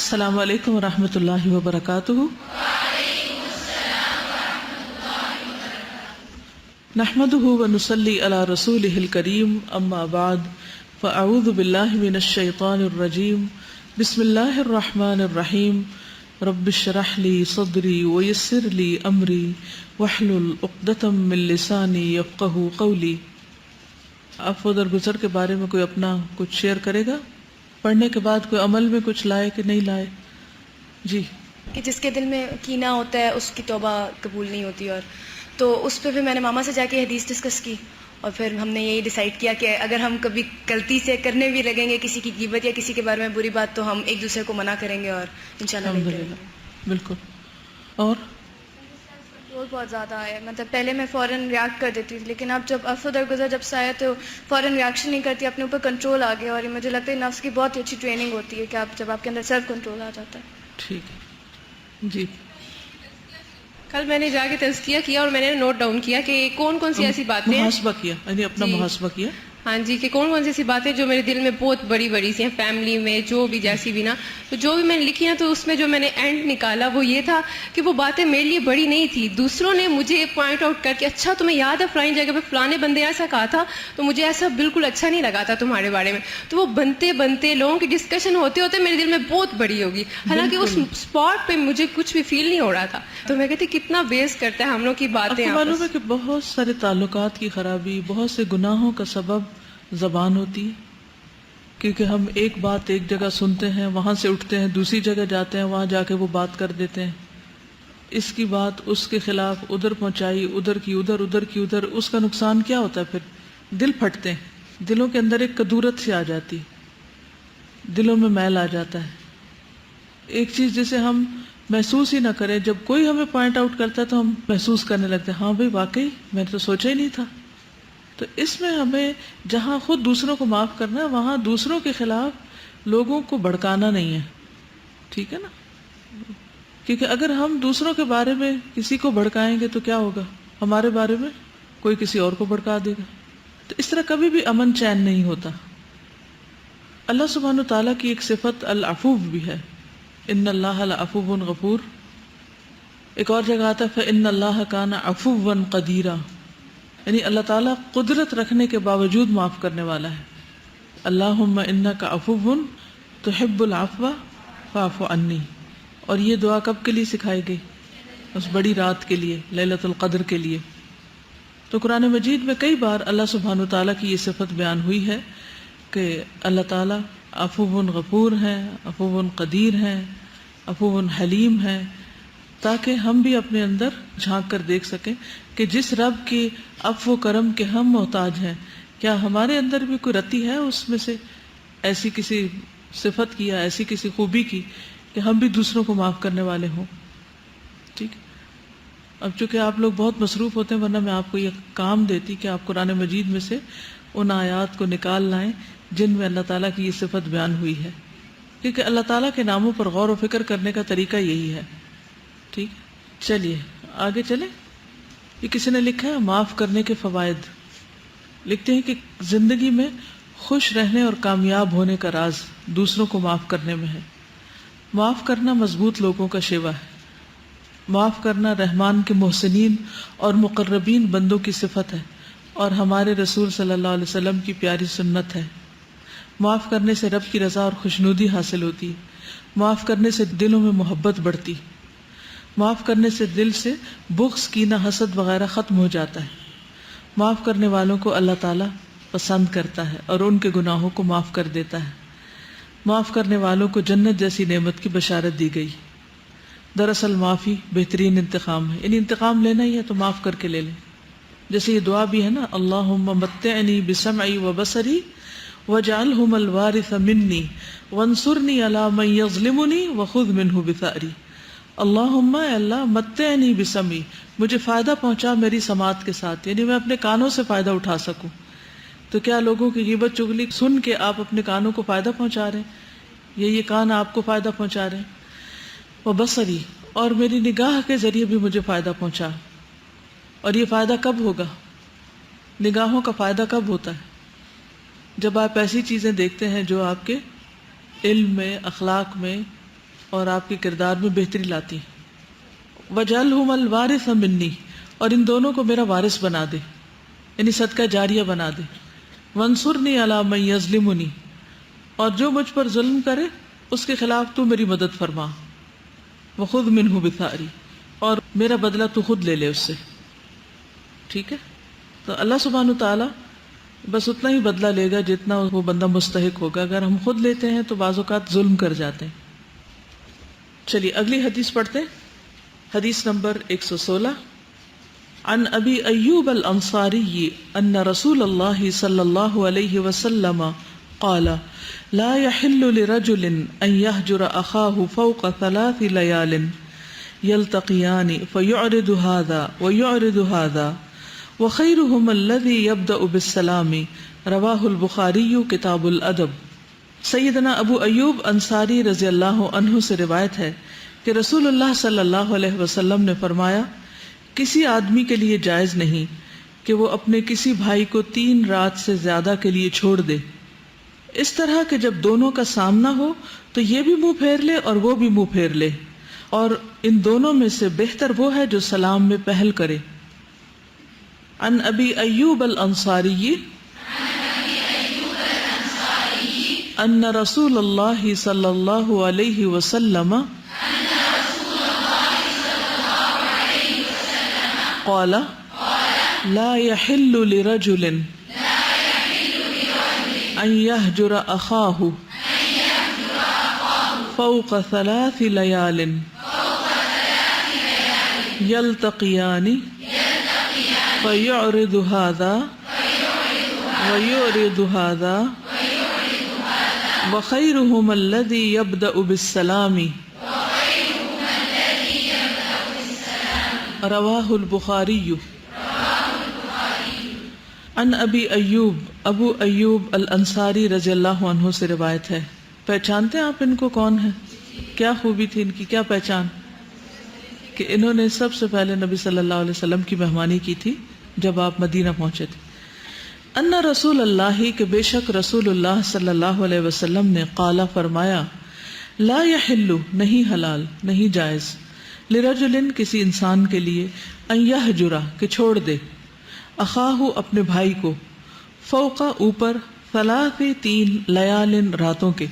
السلام علیکم ورحمۃ اللہ وبرکاتہ۔ نحمده ونصلی علی رسولہ الکریم، اما بعد فاعوذ باللہ من الشیطان الرجیم، بسم اللہ الرحمن الرحیم، رب اشرح لی صدری ویسر لی امری واحلل عقدۃ من لسانی یفقہوا قولی۔ اب ادھر گزر کے بارے میں کوئی اپنا کچھ شیئر کرے گا؟ پڑھنے کے بعد کوئی عمل میں کچھ لائے کہ نہیں لائے؟ جی، کہ جس کے دل میں کینہ ہوتا ہے اس کی توبہ قبول نہیں ہوتی، اور تو اس پہ پھر میں نے ماما سے جا کے حدیث ڈسکس کی، اور پھر ہم نے یہی ڈیسائیڈ کیا کہ اگر ہم کبھی غلطی سے کرنے بھی لگیں گے کسی کی غیبت یا کسی کے بارے میں بری بات، تو ہم ایک دوسرے کو منع کریں گے اور انشاءاللہ نہیں کریں گے۔ بالکل۔ اور کنٹرول بہت زیادہ آیا، مطلب پہلے میں فوراً ریاکٹ کر دیتی تھی، لیکن اب جب افو درگزر جب سے آیا تو فوراً ریاکشن نہیں کرتی، اپنے اوپر کنٹرول آ گیا، اور یہ مجھے لگتا ہے نفس کی بہت اچھی ٹریننگ ہوتی ہے کہ آپ جب آپ کے اندر سیلف کنٹرول آ جاتا ہے۔ ٹھیک ہے جی۔ کل میں نے جا کے تزکیہ کیا اور میں نے نوٹ ڈاؤن کیا کہ کون کون سی ایسی باتیں ہیں، محاسبہ کیا، یعنی اپنا محاسبہ کیا۔ ہاں جی، کہ کون کون سی ایسی باتیں جو میرے دل میں بہت بڑی بڑی سی ہیں، فیملی میں جو بھی جیسی بھی نا، تو جو بھی میں نے لکھی ہیں تو اس میں جو میں نے اینڈ نکالا وہ یہ تھا کہ وہ باتیں میرے لیے بڑی نہیں تھی، دوسروں نے مجھے پوائنٹ آؤٹ کر کے اچھا تمہیں یاد ہے فلانی جگہ پہ فلانے بندے ایسا کہا تھا تو مجھے ایسا بالکل اچھا نہیں لگا تھا تمہارے بارے میں، تو وہ بنتے بنتے لوگوں کی ڈسکشن ہوتے ہوتے میرے دل میں بہت بڑی ہوگی، حالانکہ اس اسپاٹ پہ مجھے کچھ بھی فیل نہیں ہو رہا تھا۔ تو میں کہتی کتنا بیس کرتا ہے ہم لوگ کی باتیں۔ آپ کو معلوم ہے کہ بہت سارے تعلقات کی خرابی، بہت سے گناہوں کا سبب زبان ہوتی ہے، کیونکہ ہم ایک بات ایک جگہ سنتے ہیں، وہاں سے اٹھتے ہیں دوسری جگہ جاتے ہیں، وہاں جا کے وہ بات کر دیتے ہیں، اس کی بات اس کے خلاف ادھر پہنچائی، ادھر کی ادھر، ادھر کی ادھر، اس کا نقصان کیا ہوتا ہے؟ پھر دل پھٹتے ہیں، دلوں کے اندر ایک کدورت سی آ جاتی، دلوں میں میل آ جاتا ہے۔ ایک چیز جسے ہم محسوس ہی نہ کریں، جب کوئی ہمیں پوائنٹ آؤٹ کرتا ہے تو ہم محسوس کرنے لگتے ہیں، ہاں بھائی واقعی میں نے تو سوچا ہی نہیں تھا۔ تو اس میں ہمیں جہاں خود دوسروں کو معاف کرنا ہے، وہاں دوسروں کے خلاف لوگوں کو بھڑکانا نہیں ہے، ٹھیک ہے نا؟ کیونکہ اگر ہم دوسروں کے بارے میں کسی کو بھڑکائیں گے تو کیا ہوگا؟ ہمارے بارے میں کوئی کسی اور کو بھڑکا دے گا، تو اس طرح کبھی بھی امن چین نہیں ہوتا۔ اللہ سبحانہ وتعالیٰ کی ایک صفت العفو بھی ہے، ان اللہ لعفو غفور۔ ایک اور جگہ آتا ہے فإن اللہ کان عفوا قدیرا، یعنی اللہ تعالیٰ قدرت رکھنے کے باوجود معاف کرنے والا ہے۔ اللہم انک عفو تحب العفو فاعف عنی۔ اور یہ دعا کب کے لیے سکھائی گئی؟ اس بڑی رات کے لیے، لیلۃ القدر کے لیے۔ تو قرآن مجید میں کئی بار اللہ سبحانہ وتعالیٰ کی یہ صفت بیان ہوئی ہے کہ اللہ تعالیٰ عفو غفور ہیں، عفو قدیر ہیں، عفو حلیم ہیں، تاکہ ہم بھی اپنے اندر جھانک کر دیکھ سکیں کہ جس رب کی عفو و کرم کے ہم محتاج ہیں، کیا ہمارے اندر بھی کوئی رتی ہے اس میں سے ایسی کسی صفت کی یا ایسی کسی خوبی کی کہ ہم بھی دوسروں کو معاف کرنے والے ہوں؟ ٹھیک۔ اب چونکہ آپ لوگ بہت مصروف ہوتے ہیں، ورنہ میں آپ کو یہ کام دیتی کہ آپ قرآن مجید میں سے ان آیات کو نکال لائیں جن میں اللہ تعالیٰ کی یہ صفت بیان ہوئی ہے، کیونکہ اللہ تعالیٰ کے ناموں پر غور و فکر کرنے کا طریقہ یہی ہے۔ ٹھیک، چلیے آگے چلیں۔ یہ کسی نے لکھا ہے معاف کرنے کے فوائد، لکھتے ہیں کہ زندگی میں خوش رہنے اور کامیاب ہونے کا راز دوسروں کو معاف کرنے میں ہے۔ معاف کرنا مضبوط لوگوں کا شیوا ہے۔ معاف کرنا رحمان کے محسنین اور مقربین بندوں کی صفت ہے اور ہمارے رسول صلی اللہ علیہ وسلم کی پیاری سنت ہے۔ معاف کرنے سے رب کی رضا اور خوشنودی حاصل ہوتی ہے۔ معاف کرنے سے دلوں میں محبت بڑھتی، معاف کرنے سے دل سے بغض، کینہ، حسد وغیرہ ختم ہو جاتا ہے۔ معاف کرنے والوں کو اللہ تعالیٰ پسند کرتا ہے اور ان کے گناہوں کو معاف کر دیتا ہے۔ معاف کرنے والوں کو جنت جیسی نعمت کی بشارت دی گئی۔ دراصل معافی بہترین انتقام ہے، یعنی انتقام لینا ہی ہے تو معاف کر کے لے لیں۔ جیسے یہ دعا بھی ہے نا، اللہم متعنی بسمعی وبصری واجعلہم الوارث منی وانصرنی علی من یظلمنی وخذ منہ بثأری۔ اللہم، اے اللہ، متعنی بسمعی، مجھے فائدہ پہنچا میری سماعت کے ساتھ، یعنی میں اپنے کانوں سے فائدہ اٹھا سکوں۔ تو کیا لوگوں کی غیبت چغلی سن کے آپ اپنے کانوں کو فائدہ پہنچا رہے ہیں، یہ کان آپ کو فائدہ پہنچا رہے ہیں؟ وبصری، اور میری نگاہ کے ذریعے بھی مجھے فائدہ پہنچا۔ اور یہ فائدہ کب ہوگا؟ نگاہوں کا فائدہ کب ہوتا ہے؟ جب آپ ایسی چیزیں دیکھتے ہیں جو آپ کے علم میں، اخلاق میں، اور آپ کے کردار میں بہتری لاتی ہیں۔ وَجَعَلْهُمَ الْوَارِثَ مِنِّي، اور ان دونوں کو میرا وارث بنا دے، یعنی صدقہ جاریہ بنا دے۔ وَانصُرْنِي عَلَىٰ مَن يَظْلِمُنِي، اور جو مجھ پر ظلم کرے اس کے خلاف تو میری مدد فرما۔ وَخُذْ مِنْهُ بِثَأْرِي، اور میرا بدلہ تو خود لے لے اس سے۔ ٹھیک ہے، تو اللہ سبحانہ وتعالی بس اتنا ہی بدلہ لے گا جتنا وہ بندہ مستحق ہوگا۔ اگر ہم خود لیتے ہیں تو بعض اوقات ظلم کر جاتے ہیں۔ چلیے اگلی حدیث پڑھتے ہیں، حدیث نمبر 116۔ عن ابی ایوب الانصاری ان رسول اللہ صلی اللہ علیہ وسلم قال لا يحل لرجل ان يهجر اخاه فوق 3 ليال يلتقيان فيعرض هذا ويعرض هذا وخيرهم الذي يبدأ بالسلام، رواہ البخاری کتاب الادب۔ سیدنا ابو ایوب انصاری رضی اللہ عنہ سے روایت ہے کہ رسول اللہ صلی اللہ علیہ وسلم نے فرمایا، کسی آدمی کے لیے جائز نہیں کہ وہ اپنے کسی بھائی کو 3 رات سے زیادہ کے لیے چھوڑ دے، اس طرح کہ جب دونوں کا سامنا ہو تو یہ بھی منہ پھیر لے اور وہ بھی منہ پھیر لے، اور ان دونوں میں سے بہتر وہ ہے جو سلام میں پہل کرے۔ عن ابی ایوب الانصاری ان رسول اللہ صلی اللہ علیہ وسلم قال لا يحل لرجل ان يهجر اخاه فوق 3 ليال يلتقيان فيعرض هذا ويعرض هذا وخيرهم الذي يبدأ بالسلام، رواہ البخاری۔ عن ابی ایوب، ابو ایوب الانصاری رضی اللہ عنہ سے روایت ہے۔ پہچانتے ہیں آپ ان کو کون ہے؟ کیا خوبی تھی ان کی، کیا پہچان؟ کہ انہوں نے سب سے پہلے نبی صلی اللہ علیہ وسلم کی مہمانی کی تھی جب آپ مدینہ پہنچے تھے۔ ان رسول اللہ، کہ بے شک رسول اللہ صلی اللہ علیہ وسلم نے قال فرمایا، لا یحل، نہیں حلال نہیں جائز، لرجل کسی انسان کے لیے، ان یہجر کہ چھوڑ دے، اخاہ اپنے بھائی کو، فوق اوپر، 3 لیال راتوں کے،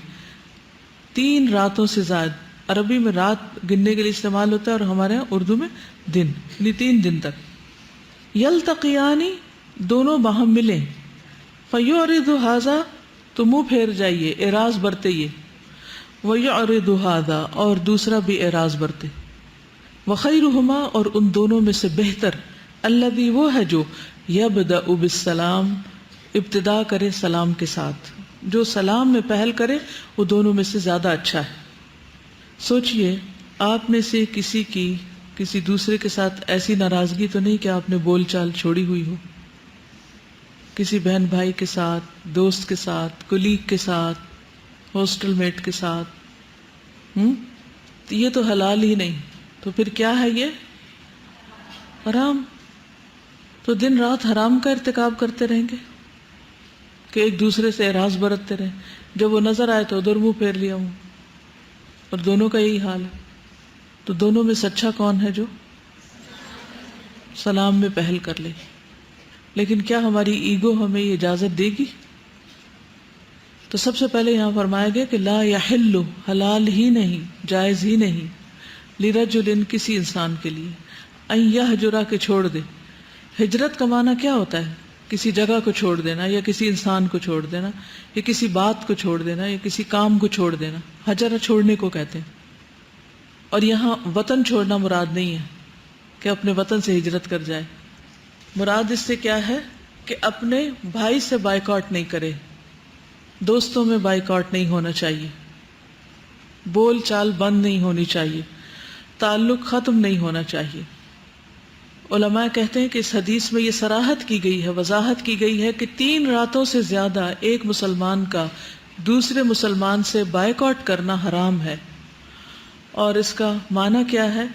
3 راتوں سے زائد۔ عربی میں رات گننے کے لیے استعمال ہوتا ہے اور ہمارے یہاں اردو میں دن، یعنی 3 دن تک۔ یلتقیانی، دونوں باہم ملیں، فیعرض ھذا، تو منہ پھیر جائیے، اعراض برتئیے، ویعرض ھذا، اور دوسرا بھی اعراض برتے۔ وخیرہما، اور ان دونوں میں سے بہتر، الذی، وہ ہے جو یبدأ بالسلام، ابتدا کرے سلام کے ساتھ، جو سلام میں پہل کرے وہ دونوں میں سے زیادہ اچھا ہے۔ سوچئے آپ میں سے کسی کی کسی دوسرے کے ساتھ ایسی ناراضگی تو نہیں کہ آپ نے بول چال چھوڑی ہوئی ہو، کسی بہن بھائی کے ساتھ، دوست کے ساتھ، کولیگ کے ساتھ، ہاسٹل میٹ کے ساتھ، یہ تو حلال ہی نہیں، تو پھر کیا ہے یہ؟ حرام۔ تو دن رات حرام کا ارتکاب کرتے رہیں گے کہ ایک دوسرے سے اعراض برتتے رہیں، جب وہ نظر آئے تو ادھر منہ پھیر لیا ہوں، اور دونوں کا یہی حال ہے۔ تو دونوں میں سچا کون ہے؟ جو سلام میں پہل کر لے۔ لیکن کیا ہماری ایگو ہمیں یہ اجازت دے گی؟ تو سب سے پہلے یہاں فرمایا گیا کہ لا یحل، حلال ہی نہیں، جائز ہی نہیں، لرجل، کسی انسان کے لیے، ان یہجر، کہ چھوڑ دے۔ ہجرت کا معنی کیا ہوتا ہے؟ کسی جگہ کو چھوڑ دینا، یا کسی انسان کو چھوڑ دینا، یا کسی بات کو چھوڑ دینا، یا کسی کام کو چھوڑ دینا۔ ہجر چھوڑنے کو کہتے ہیں۔ اور یہاں وطن چھوڑنا مراد نہیں ہے کہ اپنے وطن سے ہجرت کر جائے، مراد اس سے کیا ہے کہ اپنے بھائی سے بائیکاٹ نہیں کرے، دوستوں میں بائیکاٹ نہیں ہونا چاہیے، بول چال بند نہیں ہونی چاہیے، تعلق ختم نہیں ہونا چاہیے۔ علماء کہتے ہیں کہ اس حدیث میں یہ صراحت کی گئی ہے، وضاحت کی گئی ہے کہ 3 راتوں سے زیادہ ایک مسلمان کا دوسرے مسلمان سے بائیکاٹ کرنا حرام ہے۔ اور اس کا معنی کیا ہے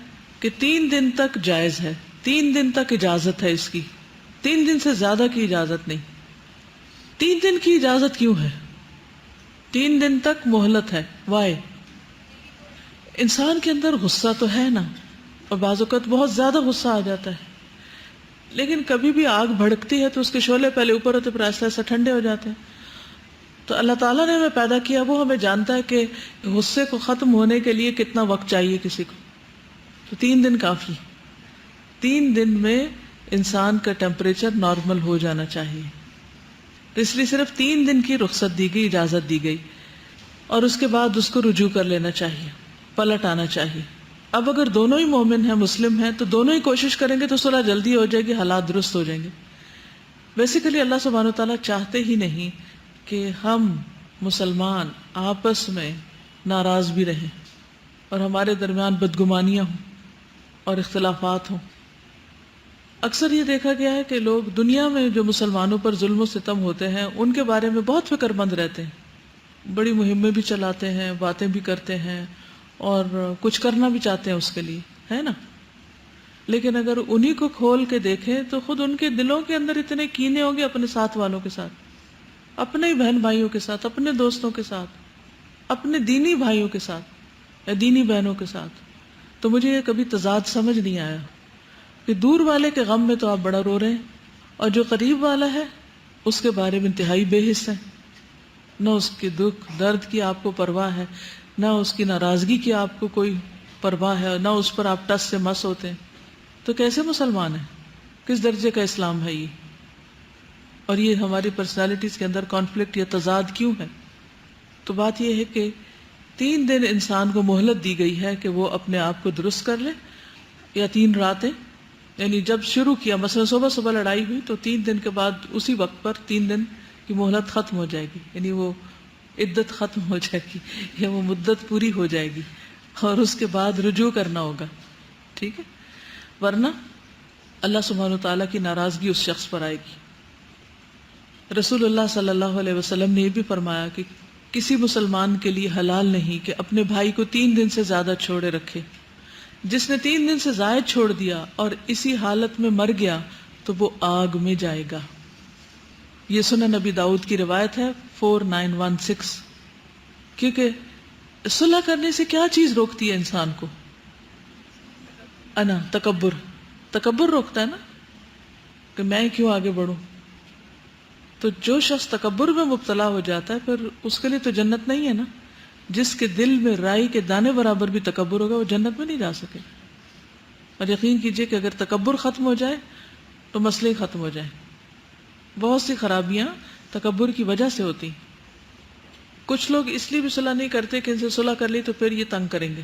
کہ 3 دن تک جائز ہے، 3 دن تک اجازت ہے اس کی، 3 دن سے زیادہ کی اجازت نہیں۔ 3 دن کی اجازت کیوں ہے؟ 3 دن تک مہلت ہے، وائے؟ انسان کے اندر غصہ تو ہے نا، اور بعض اوقات بہت زیادہ غصہ آ جاتا ہے، لیکن کبھی بھی آگ بھڑکتی ہے تو اس کے شعلے پہلے اوپر ہوتے پھر آہستہ آہستہ ٹھنڈے ہو جاتے ہیں. تو اللہ تعالیٰ نے ہمیں پیدا کیا، وہ ہمیں جانتا ہے کہ غصے کو ختم ہونے کے لیے کتنا وقت چاہیے کسی کو. تو 3 دن کافی، 3 دن میں انسان کا ٹیمپریچر نارمل ہو جانا چاہیے. تو اس لیے صرف 3 دن کی رخصت دی گئی، اجازت دی گئی، اور اس کے بعد اس کو رجوع کر لینا چاہیے، پلٹ آنا چاہیے. اب اگر دونوں ہی مومن ہیں، مسلم ہیں، تو دونوں ہی کوشش کریں گے تو صلح جلدی ہو جائے گی، حالات درست ہو جائیں گے. بیسیکلی اللہ سبحانہ وتعالیٰ چاہتے ہی نہیں کہ ہم مسلمان آپس میں ناراض بھی رہیں اور ہمارے درمیان بدگمانیاں ہوں اور اختلافات ہوں. اکثر یہ دیکھا گیا ہے کہ لوگ دنیا میں جو مسلمانوں پر ظلم و ستم ہوتے ہیں ان کے بارے میں بہت فکر مند رہتے ہیں، بڑی مہمیں بھی چلاتے ہیں، باتیں بھی کرتے ہیں، اور کچھ کرنا بھی چاہتے ہیں اس کے لیے، ہے نا. لیکن اگر انہی کو کھول کے دیکھیں تو خود ان کے دلوں کے اندر اتنے کینے ہوں گے اپنے ساتھ والوں کے ساتھ، اپنے بہن بھائیوں کے ساتھ، اپنے دوستوں کے ساتھ، اپنے دینی بھائیوں کے ساتھ یا دینی بہنوں کے ساتھ. تو مجھے یہ کبھی تضاد سمجھ نہیں آیا کہ دور والے کے غم میں تو آپ بڑا رو رہے ہیں اور جو قریب والا ہے اس کے بارے میں انتہائی بے حس ہیں، نہ اس کے دکھ درد کی آپ کو پرواہ ہے، نہ اس کی ناراضگی کی آپ کو کوئی پرواہ ہے، نہ اس پر آپ ٹس سے مس ہوتے ہیں. تو کیسے مسلمان ہیں؟ کس درجے کا اسلام ہے یہ؟ اور یہ ہماری پرسنالٹیز کے اندر کانفلکٹ یا تضاد کیوں ہے؟ تو بات یہ ہے کہ 3 دن انسان کو مہلت دی گئی ہے کہ وہ اپنے آپ کو درست کر لے، یا 3 راتیں، یعنی جب شروع کیا، مثلا صبح لڑائی ہوئی تو 3 دن کے بعد اسی وقت پر 3 دن کی مہلت ختم ہو جائے گی، یعنی وہ عدت ختم ہو جائے گی یا وہ مدت پوری ہو جائے گی، اور اس کے بعد رجوع کرنا ہوگا. ٹھیک ہے، ورنہ اللہ سبحانہ وتعالیٰ کی ناراضگی اس شخص پر آئے گی. رسول اللہ صلی اللہ علیہ وسلم نے یہ بھی فرمایا کہ کسی مسلمان کے لیے حلال نہیں کہ اپنے بھائی کو 3 دن سے زیادہ چھوڑے رکھے. جس نے 3 دن سے زائد چھوڑ دیا اور اسی حالت میں مر گیا تو وہ آگ میں جائے گا. یہ سنن نبی داؤد کی روایت ہے 4916. کیونکہ صلح کرنے سے کیا چیز روکتی ہے انسان کو؟ انا، تکبر روکتا ہے نا، کہ میں کیوں آگے بڑھوں. تو جو شخص تکبر میں مبتلا ہو جاتا ہے پھر اس کے لیے تو جنت نہیں ہے نا. جس کے دل میں رائی کے دانے برابر بھی تکبر ہوگا وہ جنت میں نہیں جا سکے. اور یقین کیجئے کہ اگر تکبر ختم ہو جائے تو مسئلے ختم ہو جائیں. بہت سی خرابیاں تکبر کی وجہ سے ہوتی. کچھ لوگ اس لیے بھی صلح نہیں کرتے کہ ان سے صلح کر لی تو پھر یہ تنگ کریں گے.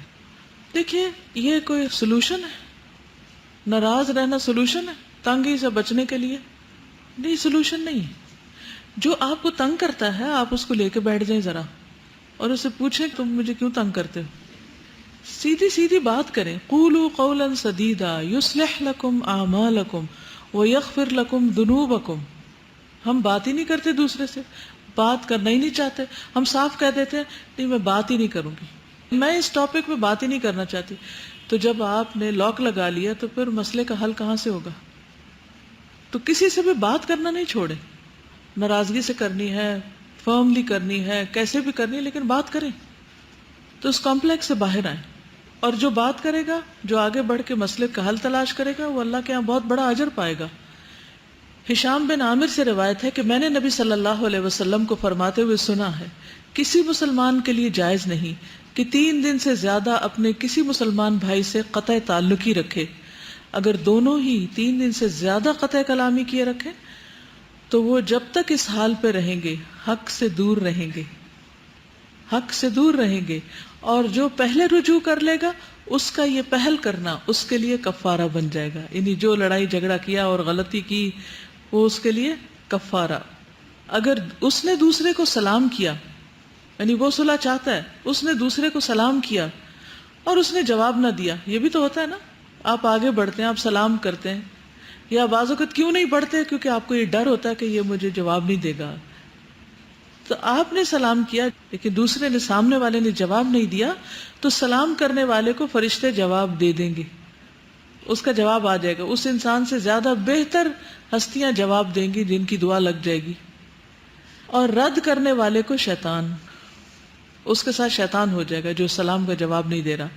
دیکھیے یہ کوئی سلوشن ہے؟ ناراض رہنا سلوشن ہے تنگی سے بچنے کے لیے؟ نہیں، سلوشن نہیں ہے. جو آپ کو تنگ کرتا ہے آپ اس کو لے کے بیٹھ جائیں ذرا اور اسے پوچھیں تم مجھے کیوں تنگ کرتے ہو. سیدھی بات کریں. قولوا قولا سدیدا یصلح لکم اعمالکم ویغفر لکم ذنوبکم. ہم بات ہی نہیں کرتے دوسرے سے، بات کرنا ہی نہیں چاہتے. ہم صاف کہہ دیتے ہیں نہیں میں بات ہی نہیں کروں گی، میں اس ٹاپک پہ بات ہی نہیں کرنا چاہتی. تو جب آپ نے لاک لگا لیا تو پھر مسئلے کا حل کہاں سے ہوگا؟ تو کسی سے بھی بات کرنا نہیں چھوڑے. ناراضگی سے کرنی ہے، فرملی کرنی ہے، کیسے بھی کرنی ہے، لیکن بات کریں. تو اس کمپلیکس سے باہر آئیں. اور جو بات کرے گا، جو آگے بڑھ کے مسئلے کا حل تلاش کرے گا، وہ اللہ کے یہاں بہت بڑا اجر پائے گا. ہشام بن عامر سے روایت ہے کہ میں نے نبی صلی اللہ علیہ وسلم کو فرماتے ہوئے سنا ہے، کسی مسلمان کے لیے جائز نہیں کہ 3 دن سے زیادہ اپنے کسی مسلمان بھائی سے قطع تعلقی رکھے. اگر دونوں ہی 3 دن سے زیادہ قطع کلامی کیے رکھیں تو وہ جب تک اس حال پہ رہیں گے حق سے دور رہیں گے، حق سے دور رہیں گے. اور جو پہلے رجوع کر لے گا اس کا یہ پہل کرنا اس کے لیے کفارہ بن جائے گا. یعنی جو لڑائی جھگڑا کیا اور غلطی کی وہ اس کے لیے کفارہ. اگر اس نے دوسرے کو سلام کیا، یعنی وہ صلح چاہتا ہے، اس نے دوسرے کو سلام کیا اور اس نے جواب نہ دیا. یہ بھی تو ہوتا ہے نا، آپ آگے بڑھتے ہیں، آپ سلام کرتے ہیں، یا بعض اوقات کیوں نہیں بڑھتے؟ کیونکہ آپ کو یہ ڈر ہوتا ہے کہ یہ مجھے جواب نہیں دے گا. تو آپ نے سلام کیا لیکن دوسرے نے، سامنے والے نے جواب نہیں دیا، تو سلام کرنے والے کو فرشتے جواب دے دیں گے، اس کا جواب آ جائے گا. اس انسان سے زیادہ بہتر ہستیاں جواب دیں گی جن کی دعا لگ جائے گی. اور رد کرنے والے کو شیطان، اس کے ساتھ شیطان ہو جائے گا جو سلام کا جواب نہیں دے رہا.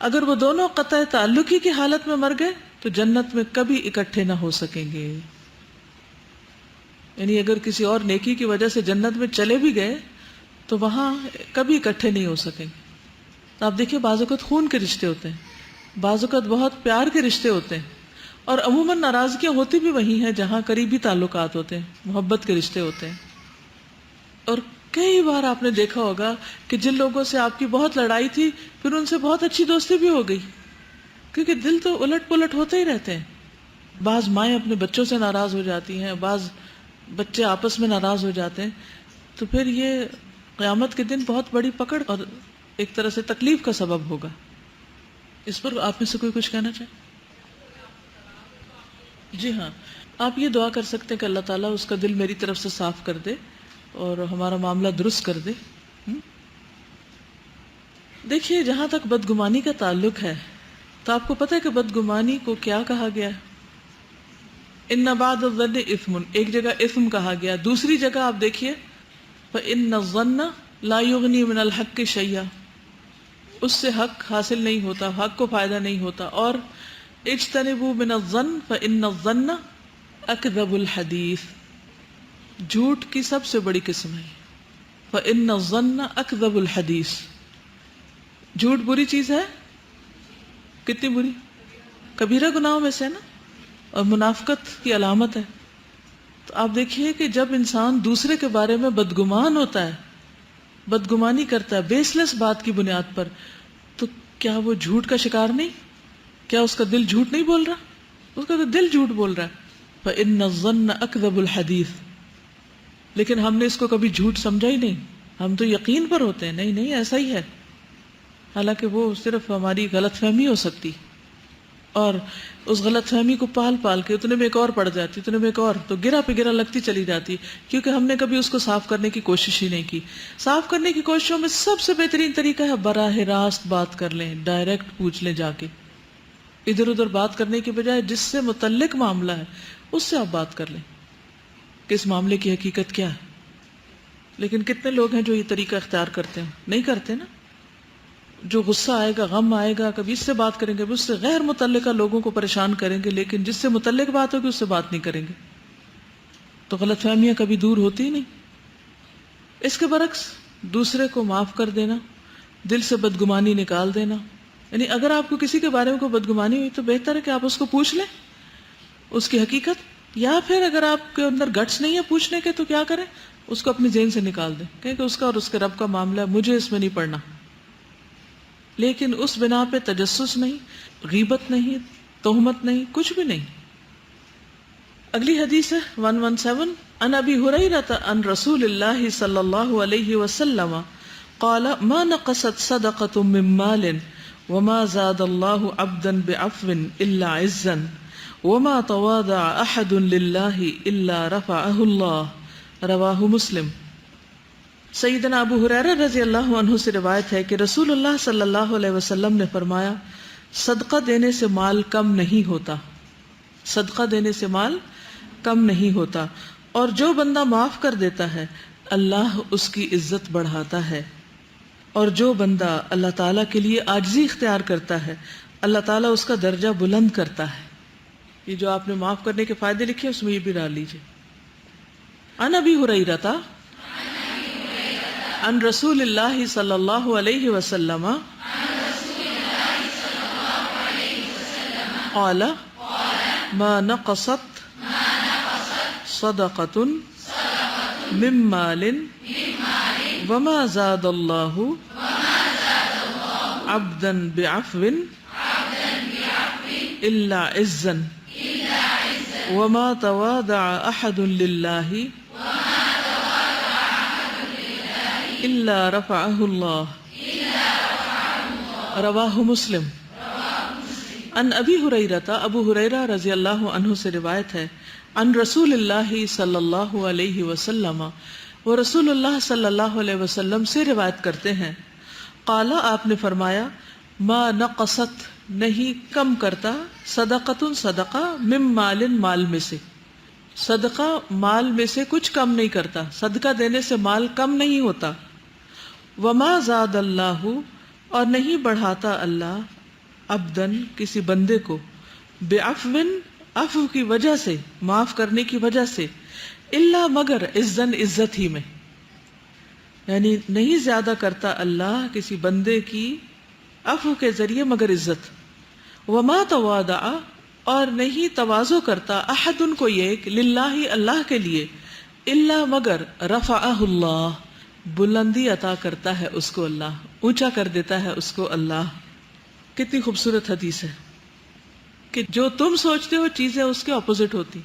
اگر وہ دونوں قطع تعلق ہی کی حالت میں مر گئے تو جنت میں کبھی اکٹھے نہ ہو سکیں گے. یعنی اگر کسی اور نیکی کی وجہ سے جنت میں چلے بھی گئے تو وہاں کبھی اکٹھے نہیں ہو سکیں گے. تو آپ دیکھیے بعض اوقات خون کے رشتے ہوتے ہیں, بعض اوقات بہت پیار کے رشتے ہوتے ہیں, اور عموماً ناراضگیاں ہوتی بھی وہی ہیں جہاں قریبی تعلقات ہوتے ہیں, محبت کے رشتے ہوتے ہیں. اور کئی بار آپ نے دیکھا ہوگا کہ جن لوگوں سے آپ کی بہت لڑائی تھی پھر ان سے بہت اچھی دوستی بھی ہو گئی, کیونکہ دل تو الٹ پلٹ ہوتے ہی رہتے ہیں. بعض مائیں اپنے بچوں سے ناراض ہو جاتی ہیں, بعض بچے آپس میں ناراض ہو جاتے ہیں, تو پھر یہ قیامت کے دن بہت بڑی پکڑ اور ایک طرح سے تکلیف کا سبب ہوگا. اس پر آپ میں سے کوئی کچھ کہنا چاہے؟ جی ہاں, آپ یہ دعا کر سکتے ہیں کہ اللہ تعالیٰ اس کا دل میری طرف سے صاف کر دے اور ہمارا معاملہ درست کر دے. دیکھیے جہاں تک بدگمانی کا تعلق ہے تو آپ کو پتہ ہے کہ بدگمانی کو کیا کہا گیا ہے؟ ان بعد الظن اثم, ایک جگہ اثم کہا گیا, دوسری جگہ آپ دیکھیے فإن الظن لا يغني من الحق شيئا, اس سے حق حاصل نہیں ہوتا, حق کو فائدہ نہیں ہوتا. اور اجتنبوا من الظن فإن الظن اکذب الحدیث, جھوٹ کی سب سے بڑی قسم ہے. فإن الظن اکذب الحدیث, جھوٹ بری چیز ہے, کتنی بری, کبیرہ گناہوں میں سے نا, اور منافقت کی علامت ہے. تو آپ دیکھیے کہ جب انسان دوسرے کے بارے میں بدگمان ہوتا ہے, بدگمانی کرتا ہے بیس لیس بات کی بنیاد پر, تو کیا وہ جھوٹ کا شکار نہیں؟ کیا اس کا دل جھوٹ نہیں بول رہا؟ اس کا تو دل جھوٹ بول رہا ہے. فإن الظن اکذب الحدیث. لیکن ہم نے اس کو کبھی جھوٹ سمجھا ہی نہیں, ہم تو یقین پر ہوتے ہیں نہیں نہیں ایسا ہی ہے, حالانکہ وہ صرف ہماری غلط فہمی ہو سکتی, اور اس غلط فہمی کو پال پال کے اتنے میں ایک اور پڑ جاتی, اتنے میں ایک اور, تو گرا پہ گرا لگتی چلی جاتی, کیونکہ ہم نے کبھی اس کو صاف کرنے کی کوشش ہی نہیں کی. صاف کرنے کی کوششوں میں سب سے بہترین طریقہ ہے براہ راست بات کر لیں, ڈائریکٹ پوچھ لیں جا کے, ادھر ادھر بات کرنے کی بجائے جس سے متعلق معاملہ ہے اس سے آپ بات کر لیں کہ اس معاملے کی حقیقت کیا ہے. لیکن کتنے لوگ ہیں جو یہ طریقہ اختیار کرتے ہیں؟ نہیں کرتے نا. جو غصہ آئے گا, غم آئے گا, کبھی اس سے بات کریں گے, اس سے غیر متعلقہ لوگوں کو پریشان کریں گے, لیکن جس سے متعلق بات ہوگی اس سے بات نہیں کریں گے, تو غلط فہمیاں کبھی دور ہوتی ہی نہیں. اس کے برعکس دوسرے کو معاف کر دینا, دل سے بدگمانی نکال دینا. یعنی اگر آپ کو کسی کے بارے میں کوئی بدگمانی ہوئی تو بہتر ہے کہ آپ اس کو پوچھ لیں اس کی حقیقت, یا پھر اگر آپ کے اندر گٹس نہیں ہے پوچھنے کے تو کیا کریں, اس کو اپنی ذہن سے نکال دیں, کیونکہ اس کا اور اس کے رب کا معاملہ ہے, مجھے اس میں نہیں پڑنا. لیکن اس بنا پہ تجسس نہیں, غیبت نہیں, تہمت نہیں, کچھ بھی نہیں. اگلی حدیث ہے 117, عن ابی ہریرہ عن رسول اللہ صلی اللہ علیہ وسلم قال ما نقصت صدقة من مال وما زاد اللہ عبدا بعفو الا عزا وما تواضع احد للہ الا رفعہ اللہ, رواہ مسلم. سیدنا ابو ہریرہ رضی اللہ عنہ سے روایت ہے کہ رسول اللہ صلی اللہ علیہ وسلم نے فرمایا, صدقہ دینے سے مال کم نہیں ہوتا, صدقہ دینے سے مال کم نہیں ہوتا, اور جو بندہ معاف کر دیتا ہے اللہ اس کی عزت بڑھاتا ہے, اور جو بندہ اللہ تعالیٰ کے لیے عاجزی اختیار کرتا ہے اللہ تعالیٰ اس کا درجہ بلند کرتا ہے. یہ جو آپ نے معاف کرنے کے فائدے لکھے اس میں یہ بھی ڈال لیجیے. عن ابی ہریرہ عن رسول اللہ صلی اللہ علیہ وسلم قال ما نقصت صدقة من مال وما زاد اللہ عبدا بعفو الا عزا وما تواضع احد للہ الا رفعہ اللہ, رواہ مسلم. عن ابی ہریرہ, ابو ہریرہ رضی اللہ عنہ سے روایت ہے, عن رسول اللہ صلی اللہ علیہ وسلم, وہ رسول اللہ صلی اللہ علیہ وسلم سے روایت کرتے ہیں, قال آپ نے فرمایا, ما نقصت نہیں کم کرتا, صدقۃ صدقہ, من مال مال میں سے, صدقہ مال میں سے کچھ کم نہیں کرتا, صدقہ دینے سے مال کم نہیں ہوتا. وما زاد اللہ, اور نہیں بڑھاتا اللہ, عبدن کسی بندے کو بعفو عفو کی وجہ سے معاف کرنے کی وجہ سے الا مگر عزن عزت ہی میں، یعنی نہیں زیادہ کرتا اللہ کسی بندے کی عفو کے ذریعے مگر عزت. وما تواضع اور نہیں تواضع کرتا احد ان کو ایک للہ اللہ کے لیے الا مگر رفعہ اللہ بلندی عطا کرتا ہے اس کو اللہ، اونچا کر دیتا ہے اس کو اللہ. کتنی خوبصورت حدیث ہے کہ جو تم سوچتے ہو چیزیں اس کے اپوزٹ ہوتی.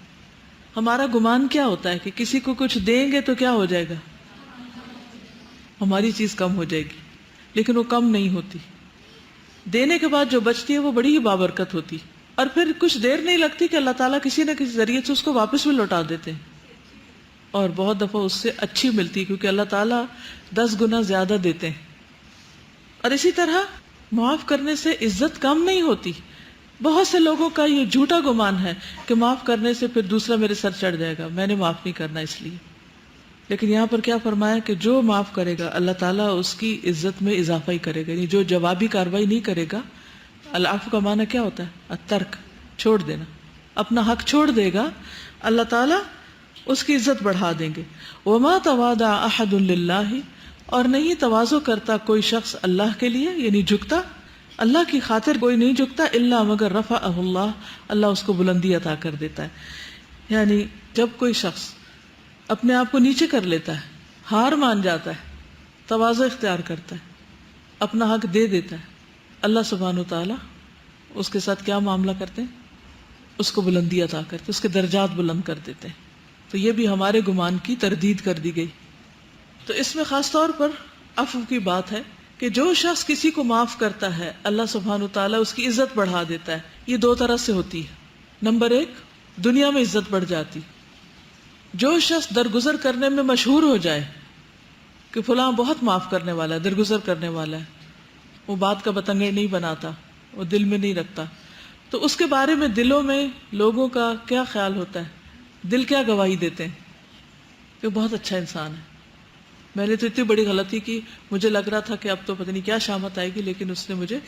ہمارا گمان کیا ہوتا ہے کہ کسی کو کچھ دیں گے تو کیا ہو جائے گا، ہماری چیز کم ہو جائے گی، لیکن وہ کم نہیں ہوتی. دینے کے بعد جو بچتی ہے وہ بڑی ہی بابرکت ہوتی، اور پھر کچھ دیر نہیں لگتی کہ اللہ تعالیٰ کسی نہ کسی ذریعے سے اس کو واپس بھی لوٹا دیتے ہیں، اور بہت دفعہ اس سے اچھی ملتی کیونکہ اللہ تعالیٰ 10 گنا زیادہ دیتے ہیں. اور اسی طرح معاف کرنے سے عزت کم نہیں ہوتی. بہت سے لوگوں کا یہ جھوٹا گمان ہے کہ معاف کرنے سے پھر دوسرا میرے سر چڑھ جائے گا، میں نے معاف نہیں کرنا اس لیے. لیکن یہاں پر کیا فرمایا کہ جو معاف کرے گا اللہ تعالیٰ اس کی عزت میں اضافہ ہی کرے گا. یعنی جو جوابی کاروائی نہیں کرے گا، العفو کا معنی کیا ہوتا ہے؟ الترک، چھوڑ دینا، اپنا حق چھوڑ دے گا، اللہ تعالیٰ اس کی عزت بڑھا دیں گے. وما تواضع احد للہ اور نہیں تواضع کرتا کوئی شخص اللہ کے لیے، یعنی جھکتا اللہ کی خاطر کوئی نہیں جھکتا الا مگر رفعہ اللہ، اللہ اس کو بلندی عطا کر دیتا ہے. یعنی جب کوئی شخص اپنے آپ کو نیچے کر لیتا ہے، ہار مان جاتا ہے، تواضع اختیار کرتا ہے، اپنا حق دے دیتا ہے، اللہ سبحانہ وتعالیٰ اس کے ساتھ کیا معاملہ کرتے ہیں؟ اس کو بلندی عطا کرتے، اس کے درجات بلند کر دیتے ہیں. تو یہ بھی ہمارے گمان کی تردید کر دی گئی. تو اس میں خاص طور پر عفو کی بات ہے کہ جو شخص کسی کو معاف کرتا ہے اللہ سبحانہ وتعالیٰ اس کی عزت بڑھا دیتا ہے. یہ 2 طرح سے ہوتی ہے. نمبر 1، دنیا میں عزت بڑھ جاتی. جو شخص درگزر کرنے میں مشہور ہو جائے کہ فلاں بہت معاف کرنے والا ہے، درگزر کرنے والا ہے، وہ بات کا بتنگڑ نہیں بناتا، وہ دل میں نہیں رکھتا، تو اس کے بارے میں دلوں میں لوگوں کا کیا خیال ہوتا ہے؟ دل کیا گواہی دیتے ہیں کہ بہت اچھا انسان ہے. میں نے تو اتنی بڑی غلطی کی، مجھے لگ رہا تھا کہ اب تو پتہ نہیں کیا شامت آئے گی، لیکن اس نے مجھے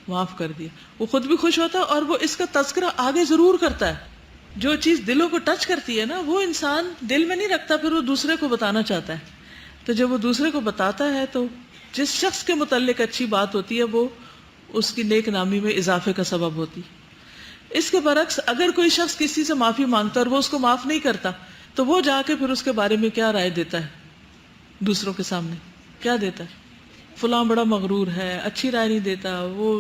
معاف کر دیا. وہ خود بھی خوش ہوتا ہے اور وہ اس کا تذکرہ آگے ضرور کرتا ہے. جو چیز دلوں کو ٹچ کرتی ہے نا، وہ انسان دل میں نہیں رکھتا، پھر وہ دوسرے کو بتانا چاہتا ہے. تو جب وہ دوسرے کو بتاتا ہے تو جس شخص کے متعلق اچھی بات ہوتی ہے وہ اس کی نیک نامی میں اضافے کا سبب ہوتی. اس کے برعکس اگر کوئی شخص کسی سے معافی مانگتا اور وہ اس کو معاف نہیں کرتا تو وہ جا کے پھر اس کے بارے میں کیا رائے دیتا ہے؟ دوسروں کے سامنے کیا دیتا ہے؟ فلاں بڑا مغرور ہے، اچھی رائے نہیں دیتا، وہ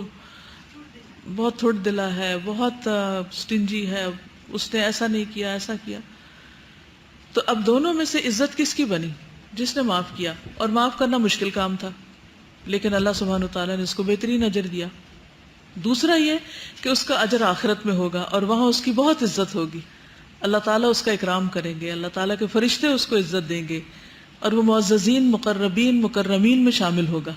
بہت تھوڑ دلا ہے، بہت سٹنجی ہے، اس نے ایسا نہیں کیا، ایسا کیا. تو اب دونوں میں سے عزت کس کی بنی؟ جس نے معاف کیا. اور معاف کرنا مشکل کام تھا، لیکن اللہ سبحانہ وتعالیٰ نے اس کو بہترین اجر دیا. دوسرا یہ کہ اس کا اجر آخرت میں ہوگا اور وہاں اس کی بہت عزت ہوگی. اللہ تعالیٰ اس کا اکرام کریں گے، اللہ تعالیٰ کے فرشتے اس کو عزت دیں گے اور وہ معززین، مقربین، مکرمین میں شامل ہوگا.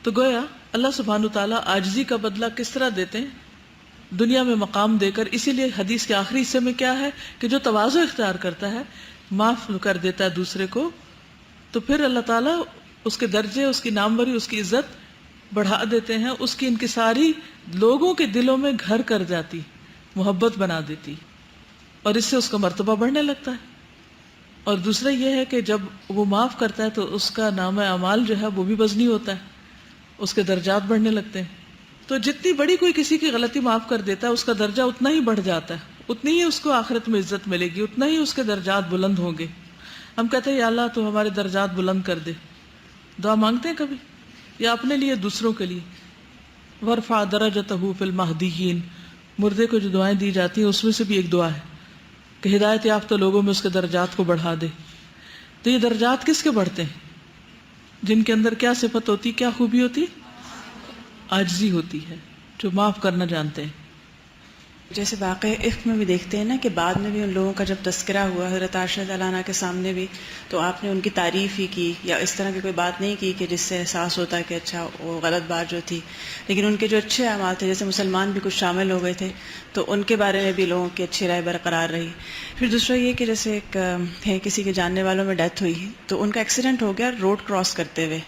تو گویا اللہ سبحانہ وتعالیٰ عاجزی کا بدلہ کس طرح دیتے ہیں؟ دنیا میں مقام دے کر. اسی لیے حدیث کے آخری حصے میں کیا ہے کہ جو تواضع اختیار کرتا ہے، معاف کر دیتا ہے دوسرے کو، تو پھر اللہ تعالیٰ اس کے درجے، اس کی ناموری، اس کی عزت بڑھا دیتے ہیں. اس کی انکساری لوگوں کے دلوں میں گھر کر جاتی، محبت بنا دیتی، اور اس سے اس کا مرتبہ بڑھنے لگتا ہے. اور دوسرا یہ ہے کہ جب وہ معاف کرتا ہے تو اس کا نامہ اعمال جو ہے وہ بھی وزنی ہوتا ہے، اس کے درجات بڑھنے لگتے ہیں. تو جتنی بڑی کوئی کسی کی غلطی معاف کر دیتا ہے اس کا درجہ اتنا ہی بڑھ جاتا ہے، اتنی ہی اس کو آخرت میں عزت ملے گی، اتنا ہی اس کے درجات بلند ہوں گے. ہم کہتے ہیں یا اللہ تو ہمارے درجات بلند کر دے. دعا مانگتے ہیں کبھی، یا اپنے لیے، دوسروں کے لیے. ورفع درجتہ فی المہدیین، مردے کو جو دعائیں دی جاتی ہیں اس میں سے بھی ایک دعا ہے کہ ہدایت یافتہ لوگوں میں اس کے درجات کو بڑھا دے. تو یہ درجات کس کے بڑھتے ہیں؟ جن کے اندر کیا صفت ہوتی، کیا خوبی ہوتی؟ عاجزی ہوتی ہے، جو معاف کرنا جانتے ہیں. جیسے واقع عفق میں بھی دیکھتے ہیں نا کہ بعد میں بھی ان لوگوں کا جب تذکرہ ہوا حضرت عائشہ رضی اللہ عنہا کے سامنے بھی، تو آپ نے ان کی تعریف ہی کی یا اس طرح کی کوئی بات نہیں کی کہ جس سے احساس ہوتا ہے کہ اچھا وہ غلط بات جو تھی، لیکن ان کے جو اچھے اعمال تھے، جیسے مسلمان بھی کچھ شامل ہو گئے تھے تو ان کے بارے میں بھی لوگوں کی اچھی رائے برقرار رہی. پھر دوسرا یہ کہ جیسے ایک ہے کسی کے جاننے والوں میں ڈیتھ ہوئی تو ان کا ایکسیڈنٹ ہو گیا روڈ کراس کرتے ہوئے،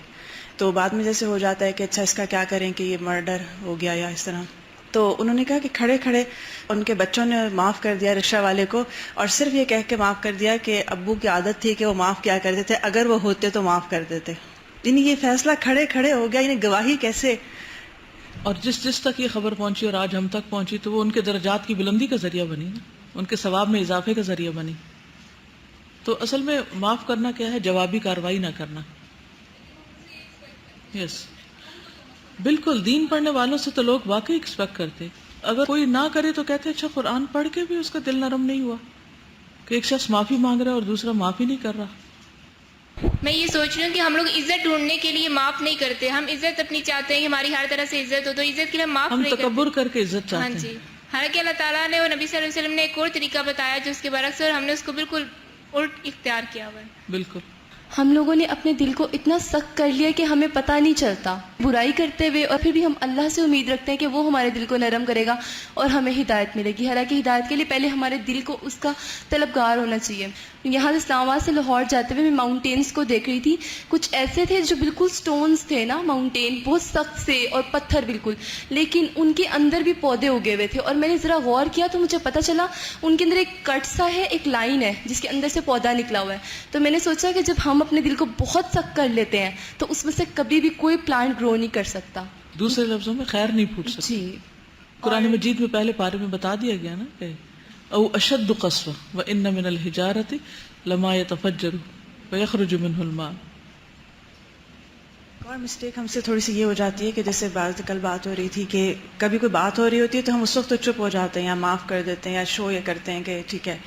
تو بعد میں جیسے ہو جاتا ہے کہ اچھا اس کا کیا کریں کہ یہ مرڈر ہو گیا یا اس طرح. تو انہوں نے کہا کہ کھڑے کھڑے ان کے بچوں نے معاف کر دیا رکشہ والے کو، اور صرف یہ کہہ کے معاف کر دیا کہ ابو کی عادت تھی کہ وہ معاف کیا کرتے تھے، اگر وہ ہوتے تو معاف کر دیتے. یعنی یہ فیصلہ کھڑے کھڑے ہو گیا. یعنی گواہی کیسے. اور جس تک یہ خبر پہنچی اور آج ہم تک پہنچی تو وہ ان کے درجات کی بلندی کا ذریعہ بنی نا، ان کے ثواب میں اضافے کا ذریعہ بنی. تو اصل میں معاف کرنا کیا ہے؟ جوابی کارروائی نہ کرنا. یس بالکل. دین پڑھنے والوں سے تو لوگ واقعی ایکسپیکٹ کرتے، اگر کوئی نہ کرے تو کہتے اچھا قرآن پڑھ کے بھی اس کا دل نرم نہیں ہوا کہ ایک شخص معافی مانگ رہا ہے اور دوسرا معافی نہیں کر رہا. میں یہ سوچ رہی ہوں کہ ہم لوگ عزت ڈھونڈنے کے لیے معاف نہیں کرتے. ہم عزت اپنی چاہتے ہیں کہ ہماری ہر طرح سے عزت ہو، تو عزت کے لیے معاف ہم نہیں کرتے. تکبر کر کے عزت ہاں چاہتے جی. ہیں. حالانکہ اللہ تعالیٰ نے اور نبی صلی اللہ علیہ وسلم نے ایک اور طریقہ بتایا جو اس کے برعکس ہے، اور ہم نے اس کو بالکل الٹ اختیار کیا ہوا ہے. بالکل. ہم لوگوں نے اپنے دل کو اتنا سخت کر لیا کہ ہمیں پتہ نہیں چلتا برائی کرتے ہوئے، اور پھر بھی ہم اللہ سے امید رکھتے ہیں کہ وہ ہمارے دل کو نرم کرے گا اور ہمیں ہدایت ملے گی. حالانکہ ہدایت کے لیے پہلے ہمارے دل کو اس کا طلبگار ہونا چاہیے. یہاں سے اسلام آباد سے لاہور جاتے ہوئے میں ماؤنٹینس کو دیکھ رہی تھی. کچھ ایسے تھے جو بالکل سٹونز تھے نا، ماؤنٹین بہت سخت سے اور پتھر بالکل، لیکن ان کے اندر بھی پودے اگے ہوئے تھے. اور میں نے ذرا غور کیا تو مجھے پتہ چلا ان کے اندر ایک کٹ سا ہے، ایک لائن ہے جس کے اندر سے پودا نکلا ہوا ہے. تو میں نے سوچا کہ جب ہم اپنے دل کو بہت سخت کر لیتے ہیں تو اس میں سے کبھی بھی کوئی پلانٹ گرو نہیں کر سکتا. دوسرے لفظوں میں خیر نہیں پھوٹ سکتا. جی قرآن مجید میں پہلے پارے میں بتا دیا گیا نا کہ او اشد قسوہ وان من الحجارۃ لما يتفجر ويخرج منه الماء. اور مسٹیک ہم سے تھوڑی سی یہ ہو جاتی ہے کہ جیسے کل بات ہو رہی تھی کہ کبھی کوئی بات ہو رہی ہوتی ہے تو ہم اس وقت تو چپ ہو جاتے ہیں یا معاف کر دیتے ہیں یا شو یہ کرتے ہیں کہ ٹھیک ہے.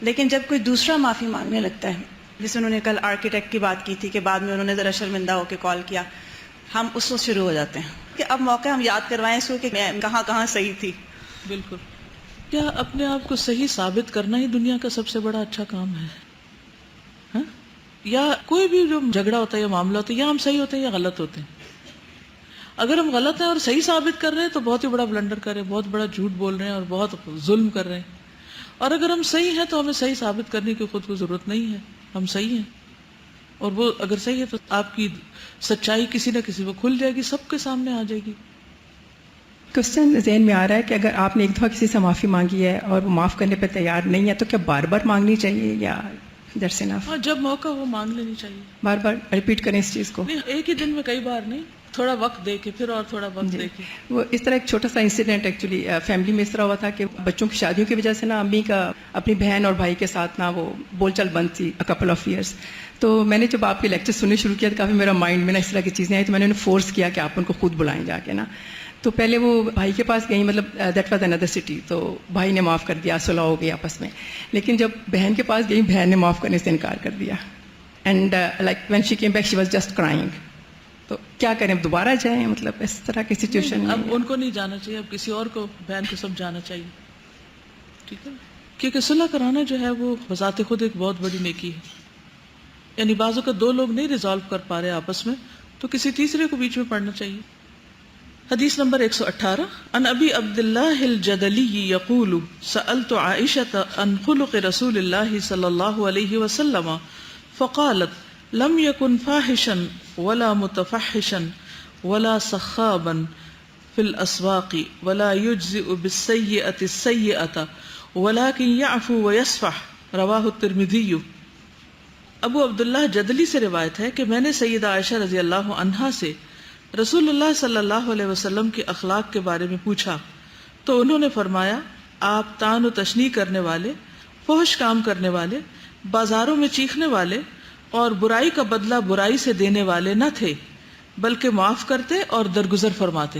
لیکن جب کوئی دوسرا معافی مانگنے لگتا ہے، جیسے انہوں نے کل آرکیٹیکٹ کی بات کی تھی کہ بعد میں انہوں نے ذرا شرمندہ ہو کے کال کیا، ہم اس وقت شروع ہو جاتے ہیں کہ اب موقع ہم یاد کروائیں اس کو کہ میں کہاں کہاں صحیح تھی. بالکل. کیا اپنے آپ کو صحیح ثابت کرنا ہی دنیا کا سب سے بڑا اچھا کام ہے؟ ہاں؟ یا کوئی بھی جو جھگڑا ہوتا ہے یا معاملہ ہوتا ہے، یا ہم صحیح ہوتے ہیں یا غلط ہوتے ہیں. اگر ہم غلط ہیں اور صحیح ثابت کر رہے ہیں تو بہت ہی بڑا بلنڈر کر رہے ہیں، بہت بڑا جھوٹ بول رہے ہیں اور بہت ظلم کر رہے ہیں. اور اگر ہم صحیح ہیں تو ہمیں صحیح ثابت کرنے کی خود کو ضرورت نہیں ہے، ہم صحیح ہیں. اور وہ اگر صحیح ہے تو آپ کی سچائی کسی نہ کسی کو کھل جائے گی، سب کے سامنے آ جائے گی. کوشچن ذہن میں آ رہا ہے کہ اگر آپ نے ایک دفعہ کسی سے معافی مانگی ہے اور وہ معاف کرنے پہ تیار نہیں ہے تو کیا بار بار مانگنی چاہیے یا درس نف؟ ہاں، جب موقع ہو مانگ لینی چاہیے. بار بار ریپیٹ کریں اس چیز کو؟ نہیں، ایک ہی دن میں کئی بار نہیں، تھوڑا وقت دے کے پھر اور تھوڑا وقت دے کے. وہ اس طرح ایک چھوٹا سا انسیڈنٹ ایکچولی فیملی میں اس طرح ہوا تھا کہ بچوں کی شادیوں کی وجہ سے نا امی کا اپنی بہن اور بھائی کے ساتھ نا وہ بول چال بند تھی کپل آف ایئرس. تو میں نے جب آپ کے لیکچر سننے شروع کیا تو کافی میرا مائنڈ میں نا اس طرح کی چیزیں آئی، تو میں نے انہیں فورس کیا کہ آپ ان کو خود بلائیں جا کے نا. تو پہلے وہ بھائی کے پاس گئیں، مطلب دیٹ واز اندر سٹی، تو بھائی نے معاف کر دیا، صلح ہو گئی آپس میں. لیکن جب بہن کے پاس گئی، بہن نے معاف کرنے سے انکار کر دیا. And like when she came back she was just crying. تو کیا کریں، اب دوبارہ جائیں؟ مطلب اس طرح کی سچویشن میں اب ان کو نہیں جانا چاہیے، اب کسی اور کو، بہن کو سمجھانا چاہیے. ٹھیک ہے، کیونکہ صلح کرانا جو ہے وہ بذات خود ایک بہت بڑی نیکی ہے. یعنی بعضوں کا دو لوگ نہیں ریزالو کر پا رہے آپس میں تو کسی تیسرے کو بیچ میں پڑھنا چاہیے. حدیث نمبر 118 عن ابی عبداللہ الجدلی یقول سألت عائشة عن خلق رسول اللہ صلی اللہ علیہ وسلم فقالت لم يكن فاحشا ولا متفحشا ولا سخابا في الأسواق ولا يجزئ بالسيئة السيئة ولكن يعفو ويصفح رواہ الترمذی. ابو عبداللہ جدلی سے روایت ہے کہ میں نے سیدہ عائشہ رضی اللہ عنہا سے رسول اللہ صلی اللہ علیہ وسلم کے اخلاق کے بارے میں پوچھا تو انہوں نے فرمایا آپ طعن و تشنیع کرنے والے، فحش کام کرنے والے، بازاروں میں چیخنے والے اور برائی کا بدلہ برائی سے دینے والے نہ تھے، بلکہ معاف کرتے اور درگزر فرماتے.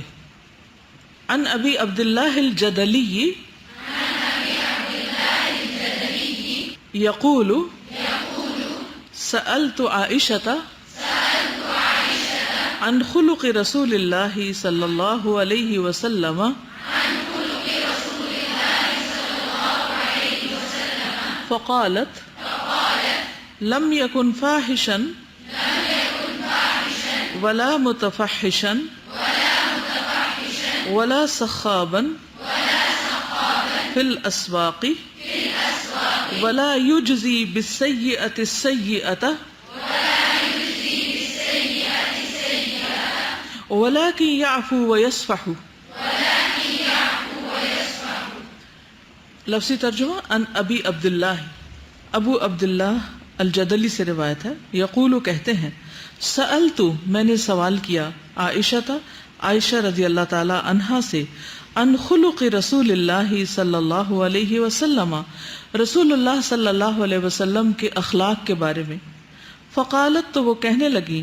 عن ابی عبداللہ الجدلی یقول سألت عائشة عن خلق رسول اللہ صلی اللہ علیہ وسلم فقالت لم يكن فاحشا ولا متفحشا ولا سخابا في الأسواق ولا يجزي بالسيئة السيئة وَلَكِنْ يَعْفُو وَيَصْفَحُ. لفظی ترجمہ ان ابی عبداللہ، ابو عبداللہ الجدلی سے روایت ہے، یقول کہتے ہیں سألت میں نے سوال کیا عائشہ رضی اللہ تعالی عنہا سے ان خلق رسول اللہ صلی اللہ علیہ وسلم، رسول اللہ صلی اللہ علیہ وسلم کے اخلاق کے بارے میں. فقالت تو وہ کہنے لگی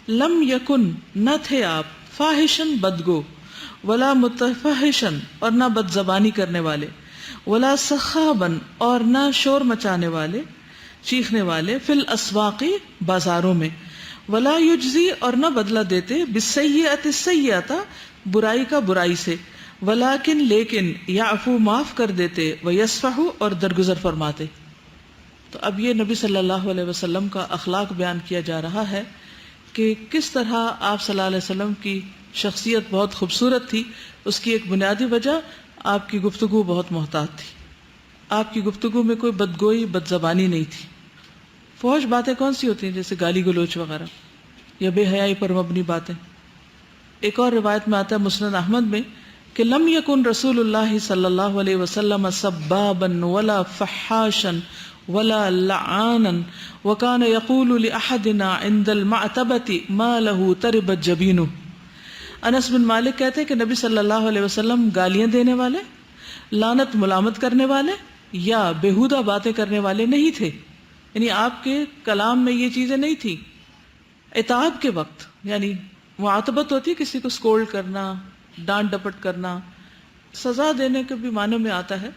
لم یکن نہ تھے آپ فاحشن بدگو، ولا متفحشن اور نہ بد زبانی کرنے والے، ولا سخابن اور نہ شور مچانے والے چیخنے والے، فی الاسواق بازاروں میں، ولا یجزی اور نہ بدلہ دیتے، بالسیئۃ السیئۃ برائی کا برائی سے، ولیکن لیکن یعفو معاف کر دیتے، ویصفح اور درگزر فرماتے. تو اب یہ نبی صلی اللہ علیہ وسلم کا اخلاق بیان کیا جا رہا ہے کہ کس طرح آپ صلی اللہ علیہ وسلم کی شخصیت بہت خوبصورت تھی. اس کی ایک بنیادی وجہ آپ کی گفتگو بہت محتاط تھی. آپ کی گفتگو میں کوئی بدگوئی بد زبانی نہیں تھی. فحش باتیں کون سی ہوتی ہیں؟ جیسے گالی گلوچ وغیرہ یا بے حیائی پر مبنی باتیں. ایک اور روایت میں آتا ہے مسند احمد میں کہ لم یکن رسول اللہ صلی اللہ علیہ وسلم سبابا ولا فحاشا ولا لعانا وكان يقول لأحدنا عند المعتبة ما له تربت جبينه. انس بن مالک کہتے ہیں کہ نبی صلی اللہ علیہ وسلم گالیاں دینے والے، لعنت ملامت کرنے والے یا بےہودہ باتیں کرنے والے نہیں تھے. یعنی آپ کے کلام میں یہ چیزیں نہیں تھی. عتاب کے وقت یعنی معاتبت ہوتی ہے کسی کو سکولڈ کرنا، ڈانٹ ڈپٹ کرنا، سزا دینے کے بھی معنی میں آتا ہے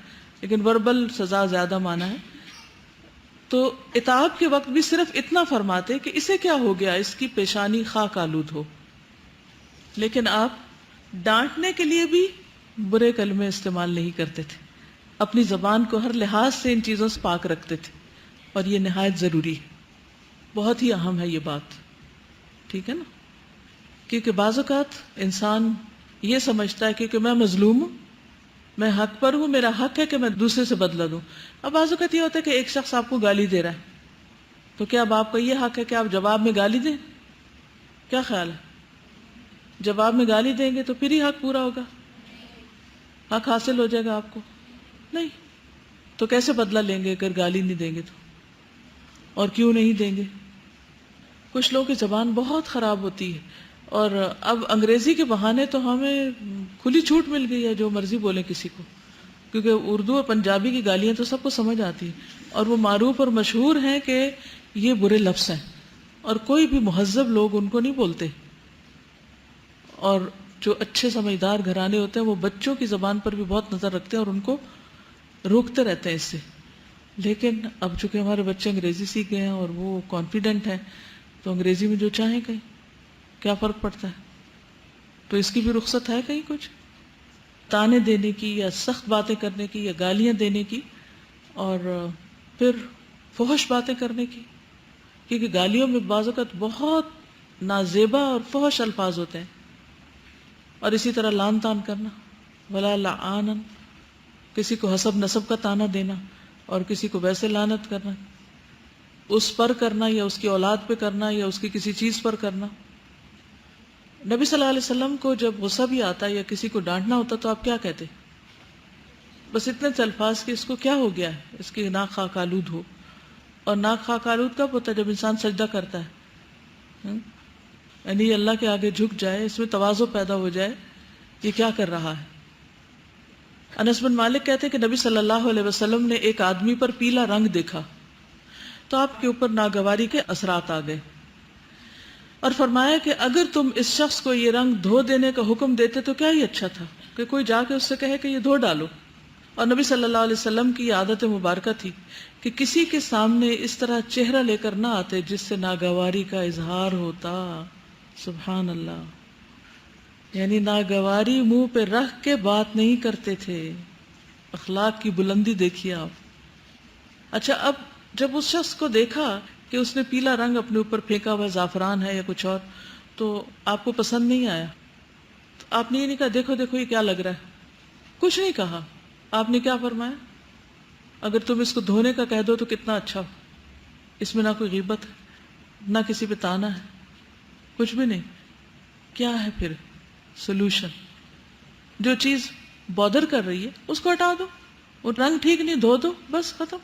لیکن وربل سزا زیادہ معنی ہے. تو عتاب کے وقت بھی صرف اتنا فرماتے کہ اسے کیا ہو گیا، اس کی پیشانی خاک آلود ہو. لیکن آپ ڈانٹنے کے لیے بھی برے کلمے استعمال نہیں کرتے تھے. اپنی زبان کو ہر لحاظ سے ان چیزوں سے پاک رکھتے تھے اور یہ نہایت ضروری ہے. بہت ہی اہم ہے یہ بات، ٹھیک ہے نا؟ کیونکہ بعض اوقات انسان یہ سمجھتا ہے کہ میں مظلوم ہوں، میں حق پر ہوں، میرا حق ہے کہ میں دوسرے سے بدلہ دوں. اب بعض اوقات یہ ہوتا ہے کہ ایک شخص آپ کو گالی دے رہا ہے تو کیا اب آپ کا یہ حق ہے کہ آپ جواب میں گالی دیں؟ کیا خیال ہے؟ جواب میں گالی دیں گے تو پھر ہی حق پورا ہوگا، حق حاصل ہو جائے گا آپ کو؟ نہیں. تو کیسے بدلہ لیں گے اگر گالی نہیں دیں گے تو؟ اور کیوں نہیں دیں گے؟ کچھ لوگوں کی زبان بہت خراب ہوتی ہے اور اب انگریزی کے بہانے تو ہمیں کھلی چھوٹ مل گئی ہے جو مرضی بولیں کسی کو، کیونکہ اردو اور پنجابی کی گالیاں تو سب کو سمجھ آتی ہیں اور وہ معروف اور مشہور ہیں کہ یہ برے لفظ ہیں اور کوئی بھی مہذب لوگ ان کو نہیں بولتے. اور جو اچھے سمجھدار گھرانے ہوتے ہیں وہ بچوں کی زبان پر بھی بہت نظر رکھتے ہیں اور ان کو روکتے رہتے ہیں اس سے. لیکن اب چونکہ ہمارے بچے انگریزی سیکھ گئے ہیں اور وہ کانفیڈنٹ ہیں تو انگریزی میں جو چاہیں کہیں، کیا فرق پڑتا ہے؟ تو اس کی بھی رخصت ہے کہیں کچھ تانے دینے کی یا سخت باتیں کرنے کی یا گالیاں دینے کی اور پھر فحش باتیں کرنے کی، کیونکہ گالیوں میں بعض اوقات بہت نازیبا اور فحش الفاظ ہوتے ہیں. اور اسی طرح لان تان کرنا، ولا لعانا، کسی کو حسب نسب کا تانا دینا اور کسی کو ویسے لعنت کرنا، اس پر کرنا یا اس کی اولاد پہ کرنا یا اس کی کسی چیز پر کرنا. نبی صلی اللہ علیہ وسلم کو جب غصہ بھی آتا یا کسی کو ڈانٹنا ہوتا تو آپ کیا کہتے؟ بس اتنے الفاظ کہ اس کو کیا ہو گیا ہے، اس کی ناک خاک آلود ہو. اور ناک خاک آلود کب ہوتا ہے؟ جب انسان سجدہ کرتا ہے، یعنی اللہ کے آگے جھک جائے، اس میں تواضع پیدا ہو جائے یہ کیا کر رہا ہے. انس بن مالک کہتے ہیں کہ نبی صلی اللہ علیہ وسلم نے ایک آدمی پر پیلا رنگ دیکھا تو آپ کے اوپر ناگواری کے اثرات آ گئے اور فرمایا کہ اگر تم اس شخص کو یہ رنگ دھو دینے کا حکم دیتے تو کیا ہی اچھا تھا کہ کوئی جا کے اس سے کہے کہ یہ دھو ڈالو. اور نبی صلی اللہ علیہ وسلم کی یہ عادت مبارکہ تھی کہ کسی کے سامنے اس طرح چہرہ لے کر نہ آتے جس سے ناگواری کا اظہار ہوتا. سبحان اللہ. یعنی ناگواری منہ پہ رکھ کے بات نہیں کرتے تھے. اخلاق کی بلندی دیکھیے آپ. اچھا، اب جب اس شخص کو دیکھا کہ اس نے پیلا رنگ اپنے اوپر پھینکا ہوا زعفران ہے یا کچھ اور، تو آپ کو پسند نہیں آیا. تو آپ نے یہ نہیں کہا دیکھو دیکھو یہ کیا لگ رہا ہے، کچھ نہیں کہا. آپ نے کیا فرمایا؟ اگر تم اس کو دھونے کا کہہ دو تو کتنا اچھا ہو. اس میں نہ کوئی غیبت ہے، نہ کسی پہ تانا ہے، کچھ بھی نہیں. کیا ہے پھر سولوشن؟ جو چیز بادر کر رہی ہے اس کو ہٹا دو، وہ رنگ ٹھیک نہیں، دھو دو، بس ختم.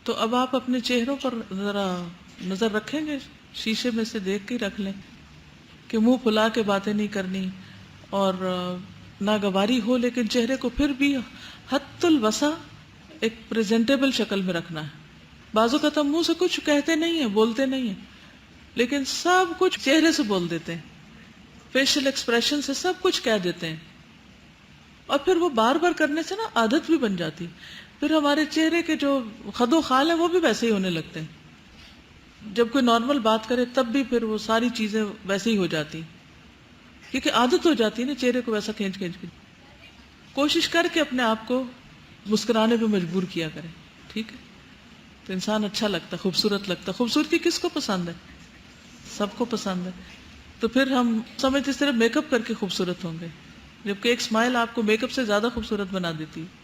تو اب آپ اپنے چہروں پر ذرا نظر رکھیں گے، شیشے میں سے دیکھ کے رکھ لیں کہ منہ پھلا کے باتیں نہیں کرنی اور ناگواری ہو، لیکن چہرے کو پھر بھی حد الوسع ایک پریزنٹیبل شکل میں رکھنا ہے. بعض اوقات ہم منہ سے کچھ کہتے نہیں ہیں، بولتے نہیں ہیں، لیکن سب کچھ چہرے سے بول دیتے ہیں، فیشل ایکسپریشن سے سب کچھ کہہ دیتے ہیں، اور پھر وہ بار بار کرنے سے نا عادت بھی بن جاتی. پھر ہمارے چہرے کے جو خد و خال ہیں وہ بھی ویسے ہی ہونے لگتے ہیں. جب کوئی نارمل بات کرے تب بھی پھر وہ ساری چیزیں ویسے ہی ہو جاتی، کیونکہ عادت ہو جاتی ہے نا چہرے کو ویسا کھینچ کھینچ کے. کوشش کر کے اپنے آپ کو مسکرانے پہ مجبور کیا کریں، ٹھیک ہے؟ تو انسان اچھا لگتا، خوبصورت لگتا. خوبصورتی کس کو پسند ہے؟ سب کو پسند ہے. تو پھر ہم سمجھتے صرف میک اپ کر کے خوبصورت ہوں گے، جبکہ ایک اسمائل آپ کو میک اپ سے زیادہ خوبصورت بنا دیتی ہے.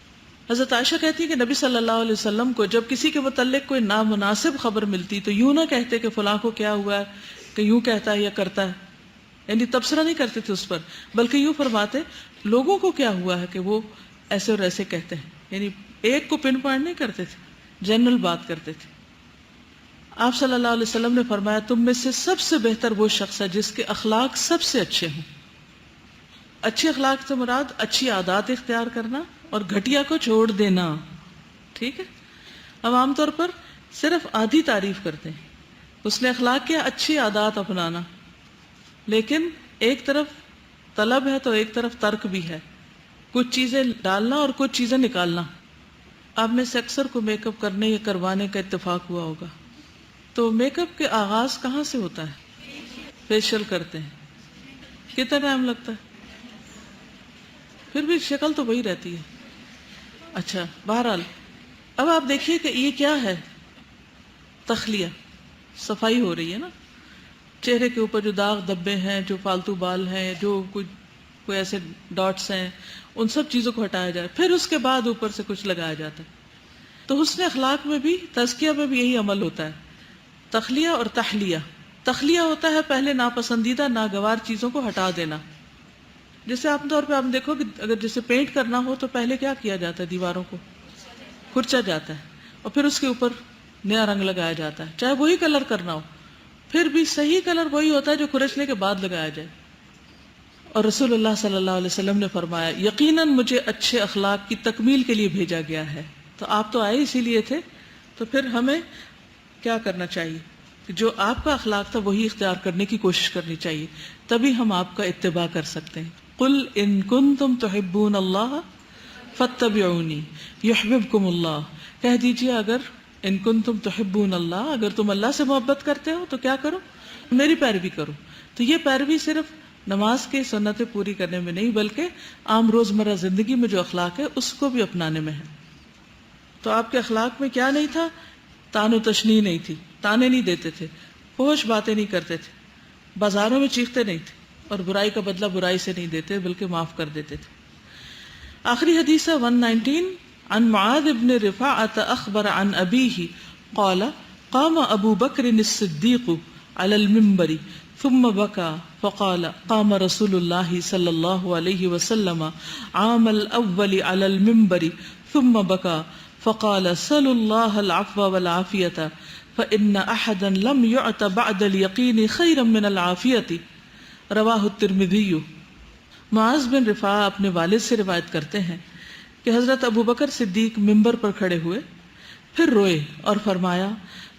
حضرت عائشہ کہتی ہے کہ نبی صلی اللہ علیہ وسلم کو جب کسی کے متعلق کوئی نامناسب خبر ملتی تو یوں نہ کہتے کہ فلاں کو کیا ہوا ہے، کہ یوں کہتا ہے یا کرتا ہے، یعنی تبصرہ نہیں کرتے تھے اس پر، بلکہ یوں فرماتے لوگوں کو کیا ہوا ہے کہ وہ ایسے اور ایسے کہتے ہیں. یعنی ایک کو پن پوائنٹ نہیں کرتے تھے، جنرل بات کرتے تھے. آپ صلی اللہ علیہ وسلم نے فرمایا تم میں سے سب سے بہتر وہ شخص ہے جس کے اخلاق سب سے اچھے ہوں. اچھے اخلاق سے مراد اچھی عادات اختیار کرنا اور گھٹیا کو چھوڑ دینا. ٹھیک ہے؟ ہم عام طور پر صرف آدھی تعریف کرتے ہیں، اس نے اخلاق کیا اچھی عادات اپنانا، لیکن ایک طرف طلب ہے تو ایک طرف ترک بھی ہے، کچھ چیزیں ڈالنا اور کچھ چیزیں نکالنا. آپ میں سے اکثر کو میک اپ کرنے یا کروانے کا اتفاق ہوا ہوگا. تو میک اپ کے آغاز کہاں سے ہوتا ہے؟ فیشیل کرتے ہیں، کتنا ٹائم لگتا ہے؟ پھر بھی شکل تو وہی رہتی ہے. اچھا، بہرحال اب آپ دیکھیے کہ یہ کیا ہے، تخلیہ، صفائی ہو رہی ہے نا. چہرے کے اوپر جو داغ دبے ہیں، جو فالتو بال ہیں، جو کوئی ایسے ڈاٹس ہیں، ان سب چیزوں کو ہٹایا جائے، پھر اس کے بعد اوپر سے کچھ لگایا جاتا ہے. تو حسن اخلاق میں بھی، تزکیہ میں بھی یہی عمل ہوتا ہے، تخلیہ اور تحلیہ. تخلیہ ہوتا ہے پہلے ناپسندیدہ ناگوار چیزوں کو ہٹا دینا. جیسے عام طور پہ آپ دیکھو کہ اگر جیسے پینٹ کرنا ہو تو پہلے کیا کیا جاتا ہے، دیواروں کو کھرچا جاتا ہے اور پھر اس کے اوپر نیا رنگ لگایا جاتا ہے، چاہے وہی کلر کرنا ہو، پھر بھی صحیح کلر وہی ہوتا ہے جو کھرچنے کے بعد لگایا جائے. اور رسول اللہ صلی اللہ علیہ وسلم نے فرمایا یقیناً مجھے اچھے اخلاق کی تکمیل کے لیے بھیجا گیا ہے. تو آپ تو آئے اسی لیے تھے، تو پھر ہمیں کیا کرنا چاہیے کہ جو آپ کا اخلاق تھا وہی اختیار کرنے کی کوشش کرنی چاہیے، تبھی ہم آپ کا اتباع کر سکتے ہیں. قل ان کنتم تحبون اللہ فاتبعونی یحببکم اللہ. کہہ دیجئے اگر ان کنتم تحبون اللہ، اگر تم اللہ سے محبت کرتے ہو تو کیا کرو؟ میری پیروی کرو. تو یہ پیروی صرف نماز کے سنتیں پوری کرنے میں نہیں، بلکہ عام روزمرہ زندگی میں جو اخلاق ہے اس کو بھی اپنانے میں ہے. تو آپ کے اخلاق میں کیا نہیں تھا؟ تان و تشنیع نہیں تھی، تانے نہیں دیتے تھے، فحش باتیں نہیں کرتے تھے، بازاروں میں چیختے نہیں تھے، اور برائی کا بدلہ برائی سے نہیں دیتے بلکہ معاف کر دیتے تھے. آخری حدیث ہے 119. عن معاذ بن رفاعة اخبر عن ابيه قال قام ابو بكر الصديق على المنبر ثم بكى فقال قام رسول الله صلى الله عليه وسلم عام الاول على المنبر ثم بكى فقال سلوا الله العفو والعافية فإن أحدا لم يعط بعد اليقين خيرا من العافية. رواہ الترمذی. معاذ بن رفاع اپنے والد سے روایت کرتے ہیں کہ حضرت ابو بکر صدیق منبر پر کھڑے ہوئے، پھر روئے اور فرمایا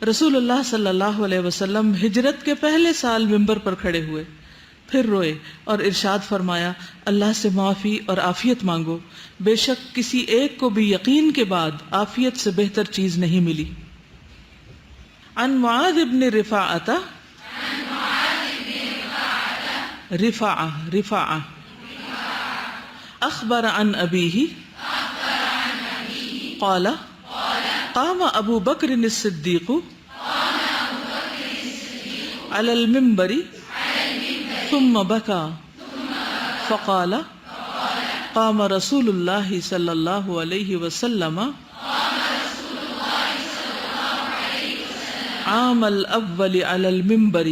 رسول اللہ صلی اللہ علیہ وسلم ہجرت کے پہلے سال منبر پر کھڑے ہوئے، پھر روئے اور ارشاد فرمایا اللہ سے معافی اور عافیت مانگو، بے شک کسی ایک کو بھی یقین کے بعد عافیت سے بہتر چیز نہیں ملی. عن معاذ بن رفاعة رفاعة اخبر عن ابيه قال قام ابو بکر الصدیق على المنبر ثم بكى فقال قام رسول الله صلی اللہ علیہ وسلم عام الاول على المنبر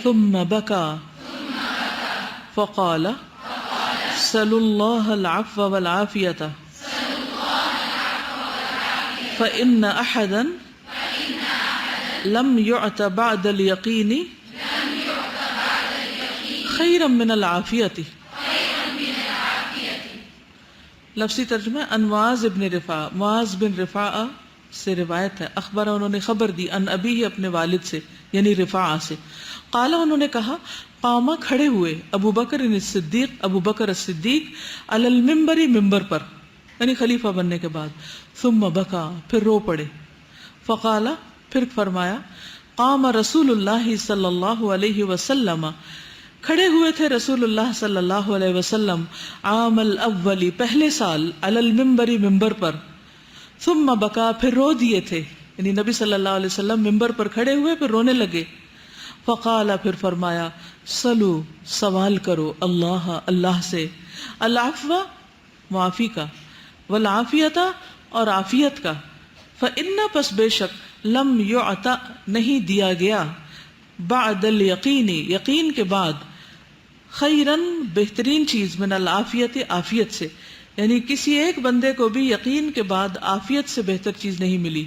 ثم بكى فقال سلوا الله العفو والعافية فإن أحدا لم يعط بعد اليقين خيرا من العافية. لفظی ترجمہ ان معاذ بن رفاع، معاذ بن رفاع سے روایت ہے، اخبر انہوں نے خبر دی ان ابی اپنے والد سے یعنی رفاع سے، قال انہوں نے کہا قامہ کھڑے ہوئے ابو بکر الصدیق، ابو بکر الصدیق علی المنبر، ممبر پر یعنی خلیفہ بننے کے بعد، ثم بکا پھر رو پڑے، فقال پھر فرمایا قام رسول اللہ صلی اللہ علیہ وسلم، کھڑے ہوئے تھے رسول اللہ صلی اللہ علیہ وسلم عام الاولی پہلے سال، علی المنبر ممبر پر، ثم بکا پھر رو دیے تھے، یعنی نبی صلی اللہ علیہ وسلم ممبر پر کھڑے ہوئے پھر رونے لگے، فقال پھر فرمایا سلو سوال کرو اللہ اللہ سے، العفو معافی کا، والعافیت اور عافیت کا، فإن پس بے شک لم یعطا نہیں دیا گیا، بعد الیقین یقین کے بعد، خیرن بہترین چیز، من العافیت عافیت سے، یعنی کسی ایک بندے کو بھی یقین کے بعد عافیت سے بہتر چیز نہیں ملی۔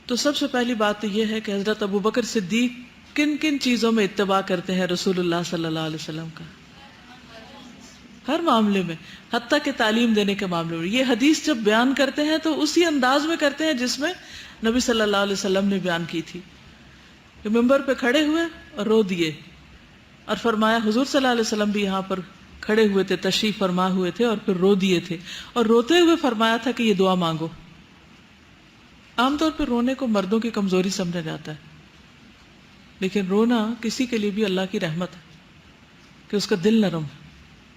تو سب سے پہلی بات تو یہ ہے کہ حضرت ابو بکر صدیق کن کن چیزوں میں اتباع کرتے ہیں رسول اللہ صلی اللہ علیہ وسلم کا، ہر معاملے میں، حتیٰ کہ تعلیم دینے کے معاملے میں۔ یہ حدیث جب بیان کرتے ہیں تو اسی انداز میں کرتے ہیں جس میں نبی صلی اللہ علیہ وسلم نے بیان کی تھی، کہ ممبر پہ کھڑے ہوئے اور رو دیے، اور فرمایا حضور صلی اللہ علیہ وسلم بھی یہاں پر کھڑے ہوئے تھے، تشریف فرما ہوئے تھے اور پھر رو دیے تھے، اور روتے ہوئے فرمایا تھا کہ یہ دعا مانگو۔ عام طور پہ رونے کو مردوں کی کمزوری سمجھا جاتا ہے، لیکن رونا کسی کے لیے بھی اللہ کی رحمت ہے کہ اس کا دل نرم،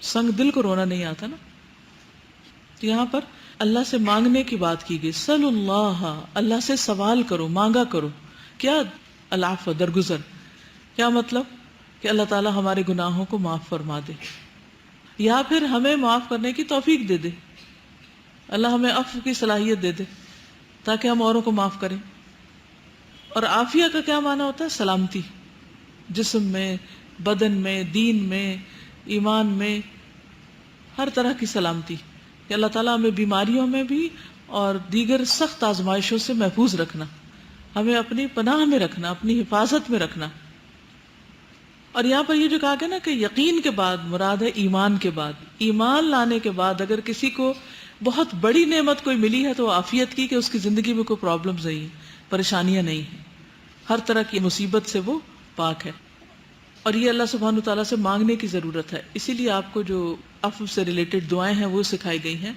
سنگ دل کو رونا نہیں آتا نا۔ تو یہاں پر اللہ سے مانگنے کی بات کی گئی، صلی اللہ، اللہ سے سوال کرو، مانگا کرو، کیا؟ العفو، درگزر۔ کیا مطلب؟ کہ اللہ تعالیٰ ہمارے گناہوں کو معاف فرما دے، یا پھر ہمیں معاف کرنے کی توفیق دے دے، اللہ ہمیں عفو کی صلاحیت دے دے تاکہ ہم اوروں کو معاف کریں۔ اور عافیہ کا کیا معنی ہوتا ہے؟ سلامتی، جسم میں، بدن میں، دین میں، ایمان میں، ہر طرح کی سلامتی، کہ اللہ تعالیٰ ہمیں بیماریوں میں بھی اور دیگر سخت آزمائشوں سے محفوظ رکھنا، ہمیں اپنی پناہ میں رکھنا، اپنی حفاظت میں رکھنا۔ اور یہاں پر یہ جو کہا گیا نا کہ یقین کے بعد مراد ہے ایمان کے بعد، ایمان لانے کے بعد اگر کسی کو بہت بڑی نعمت کوئی ملی ہے تو عافیت کی، کہ اس کی زندگی میں کوئی پرابلمز نہیں ہیں، پریشانیاں نہیں ہیں، ہر طرح کی مصیبت سے وہ پاک ہے۔ اور یہ اللہ سبحانہ تعالیٰ سے مانگنے کی ضرورت ہے، اسی لیے آپ کو جو عفو سے ریلیٹڈ دعائیں ہیں وہ سکھائی گئی ہیں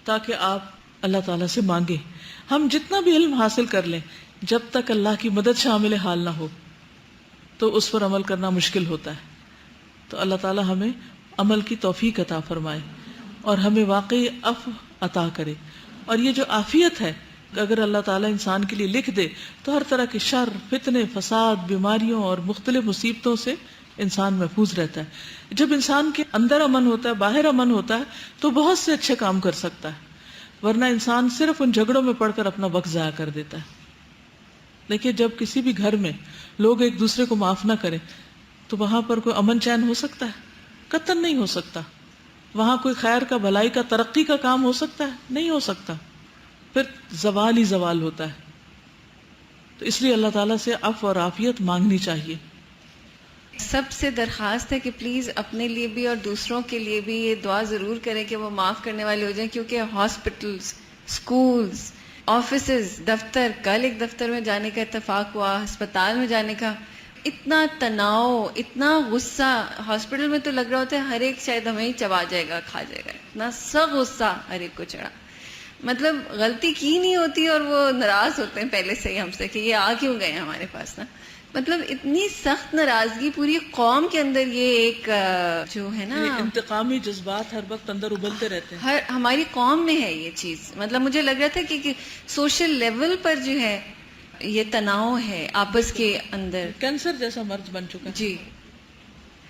تاکہ آپ اللہ تعالیٰ سے مانگیں۔ ہم جتنا بھی علم حاصل کر لیں، جب تک اللہ کی مدد شامل حال نہ ہو تو اس پر عمل کرنا مشکل ہوتا ہے۔ تو اللہ تعالیٰ ہمیں عمل کی توفیق عطا فرمائے اور ہمیں واقعی عفو عطا کرے۔ اور یہ جو عافیت ہے، اگر اللہ تعالیٰ انسان کے لیے لکھ دے تو ہر طرح کے شر، فتنے، فساد، بیماریوں اور مختلف مصیبتوں سے انسان محفوظ رہتا ہے۔ جب انسان کے اندر امن ہوتا ہے، باہر امن ہوتا ہے، تو بہت سے اچھے کام کر سکتا ہے، ورنہ انسان صرف ان جھگڑوں میں پڑ کر اپنا وقت ضائع کر دیتا ہے۔ لیکن جب کسی بھی گھر میں لوگ ایک دوسرے کو معاف نہ کریں تو وہاں پر کوئی امن چین ہو سکتا ہے؟ قطعاً نہیں ہو سکتا۔ وہاں کوئی خیر کا، بھلائی کا، ترقی کا کام ہو سکتا ہے؟ نہیں ہو سکتا، پھر زوال ہی زوال ہوتا ہے۔ تو اس لیے اللہ تعالیٰ سے عفو اور عافیت مانگنی چاہیے۔ سب سے درخواست ہے کہ پلیز اپنے لیے بھی اور دوسروں کے لیے بھی یہ دعا ضرور کریں کہ وہ معاف کرنے والے ہو جائیں، کیونکہ ہاسپٹلز، سکولز، آفیسز، دفتر، کل ایک دفتر میں جانے کا اتفاق ہوا، ہسپتال میں جانے کا، اتنا تناؤ، اتنا غصہ، ہاسپٹل میں تو لگ رہا ہوتا ہے ہر ایک شاید ہمیں ہی چبا جائے گا، کھا جائے گا، اتنا سب غصہ ہر ایک کو چڑھا، مطلب غلطی کی نہیں ہوتی اور وہ ناراض ہوتے ہیں پہلے سے ہی ہم سے کہ یہ آ کیوں گئے ہمارے پاس نا، مطلب اتنی سخت ناراضگی پوری قوم کے اندر، یہ ایک جو ہے نا انتقامی جذبات ہر وقت اندر ابلتے رہتے ہیں، ہماری قوم میں ہے یہ چیز۔ مطلب مجھے لگ رہا تھا کہ سوشل لیول پر جو ہے یہ تناؤ ہے آپس کے اندر، کینسر جیسا مرض بن چکا ہے۔ جی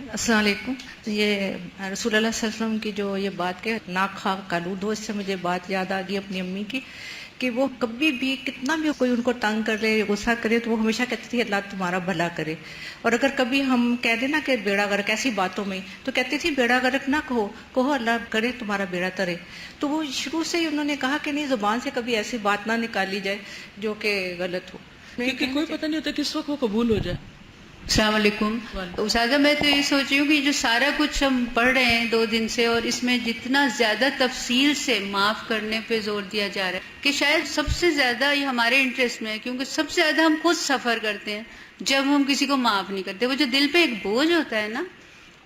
السلام علیکم۔ یہ رسول اللہ صلی اللہ علیہ وسلم کی جو یہ بات کہ ناک خواہ کالود ہو، اس سے مجھے بات یاد آ گئی اپنی امی کی کہ وہ کبھی بھی کتنا بھی کوئی ان کو تنگ کر لے غصہ کرے تو وہ ہمیشہ کہتی تھی اللہ تمہارا بھلا کرے. اور اگر کبھی ہم کہہ دیں نا کہ بیڑا غرق ایسی باتوں میں تو کہتی تھی بیڑا غرق نہ کہو اللہ کرے تمہارا بیڑا ترے. تو وہ شروع سے ہی انہوں نے کہا کہ نہیں زبان سے کبھی ایسی بات نہ نکالی جائے جو کہ غلط ہو. کیونکہ کوئی پتہ نہیں ہوتا کس وقت وہ قبول ہو جائے. السلام علیکم. استاذہ میں تو یہ سوچ رہی ہوں کہ جو سارا کچھ ہم پڑھ رہے ہیں 2 دن سے اور اس میں جتنا زیادہ تفصیل سے معاف کرنے پہ زور دیا جا رہا ہے کہ شاید سب سے زیادہ یہ ہمارے انٹرسٹ میں ہے کیونکہ سب سے زیادہ ہم خود سفر کرتے ہیں جب ہم کسی کو معاف نہیں کرتے. وہ جو دل پہ ایک بوجھ ہوتا ہے نا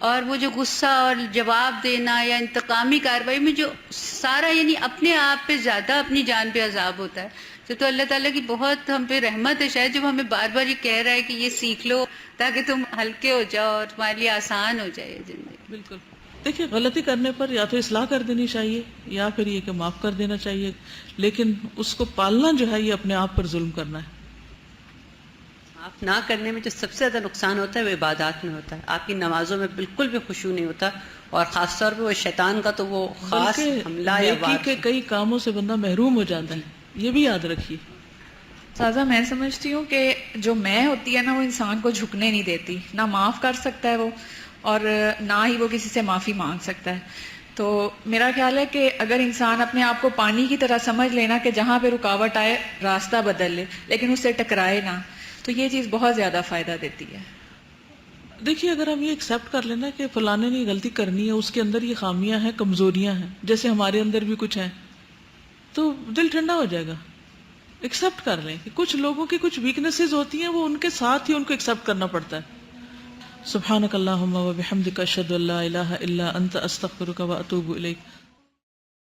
اور وہ جو غصہ اور جواب دینا یا انتقامی کارروائی میں جو سارا یعنی اپنے آپ پہ زیادہ اپنی جان پہ عذاب ہوتا ہے. تو اللہ تعالیٰ کی بہت ہم پہ رحمت ہے شاید جب ہمیں بار بار یہ کہہ رہا ہے کہ یہ سیکھ لو تاکہ تم ہلکے ہو جاؤ اور تمہارے لیے آسان ہو جائے زندگی. بالکل. دیکھیے غلطی کرنے پر یا تو اصلاح کر دینی چاہیے یا پھر یہ کہ معاف کر دینا چاہیے, لیکن اس کو پالنا جو ہے یہ اپنے آپ پر ظلم کرنا ہے. معاف نہ کرنے میں جو سب سے زیادہ نقصان ہوتا ہے وہ عبادات میں ہوتا ہے. آپ کی نمازوں میں بالکل بھی خشوع نہیں ہوتا اور خاص طور پہ وہ شیطان کا تو وہ خاص حملہ یا نیکی کے کئی کاموں سے بندہ محروم ہو جاتا ہے, یہ بھی یاد رکھیے. سازا میں سمجھتی ہوں کہ جو میں ہوتی ہے نا وہ انسان کو جھکنے نہیں دیتی, نہ معاف کر سکتا ہے وہ اور نہ ہی وہ کسی سے معافی مانگ سکتا ہے. تو میرا خیال ہے کہ اگر انسان اپنے آپ کو پانی کی طرح سمجھ لینا کہ جہاں پہ رکاوٹ آئے راستہ بدل لے لیکن اس سے ٹکرائے نہ, تو یہ چیز بہت زیادہ فائدہ دیتی ہے. دیکھیے اگر ہم یہ ایکسیپٹ کر لینا کہ فلانے نے غلطی کرنی ہے, اس کے اندر یہ خامیاں ہیں, کمزوریاں ہیں, جیسے ہمارے اندر بھی کچھ ہیں, تو دل ٹھنڈا ہو جائے گا. ایکسیپٹ کر لیں کہ کچھ لوگوں کی کچھ ویکنیسز ہوتی ہیں, وہ ان کے ساتھ ہی ان کو ایکسیپٹ کرنا پڑتا ہے. سبحانک اللہم و بحمدک اشہد ان لا الہ الا انت استغفرک و اتوب الیک.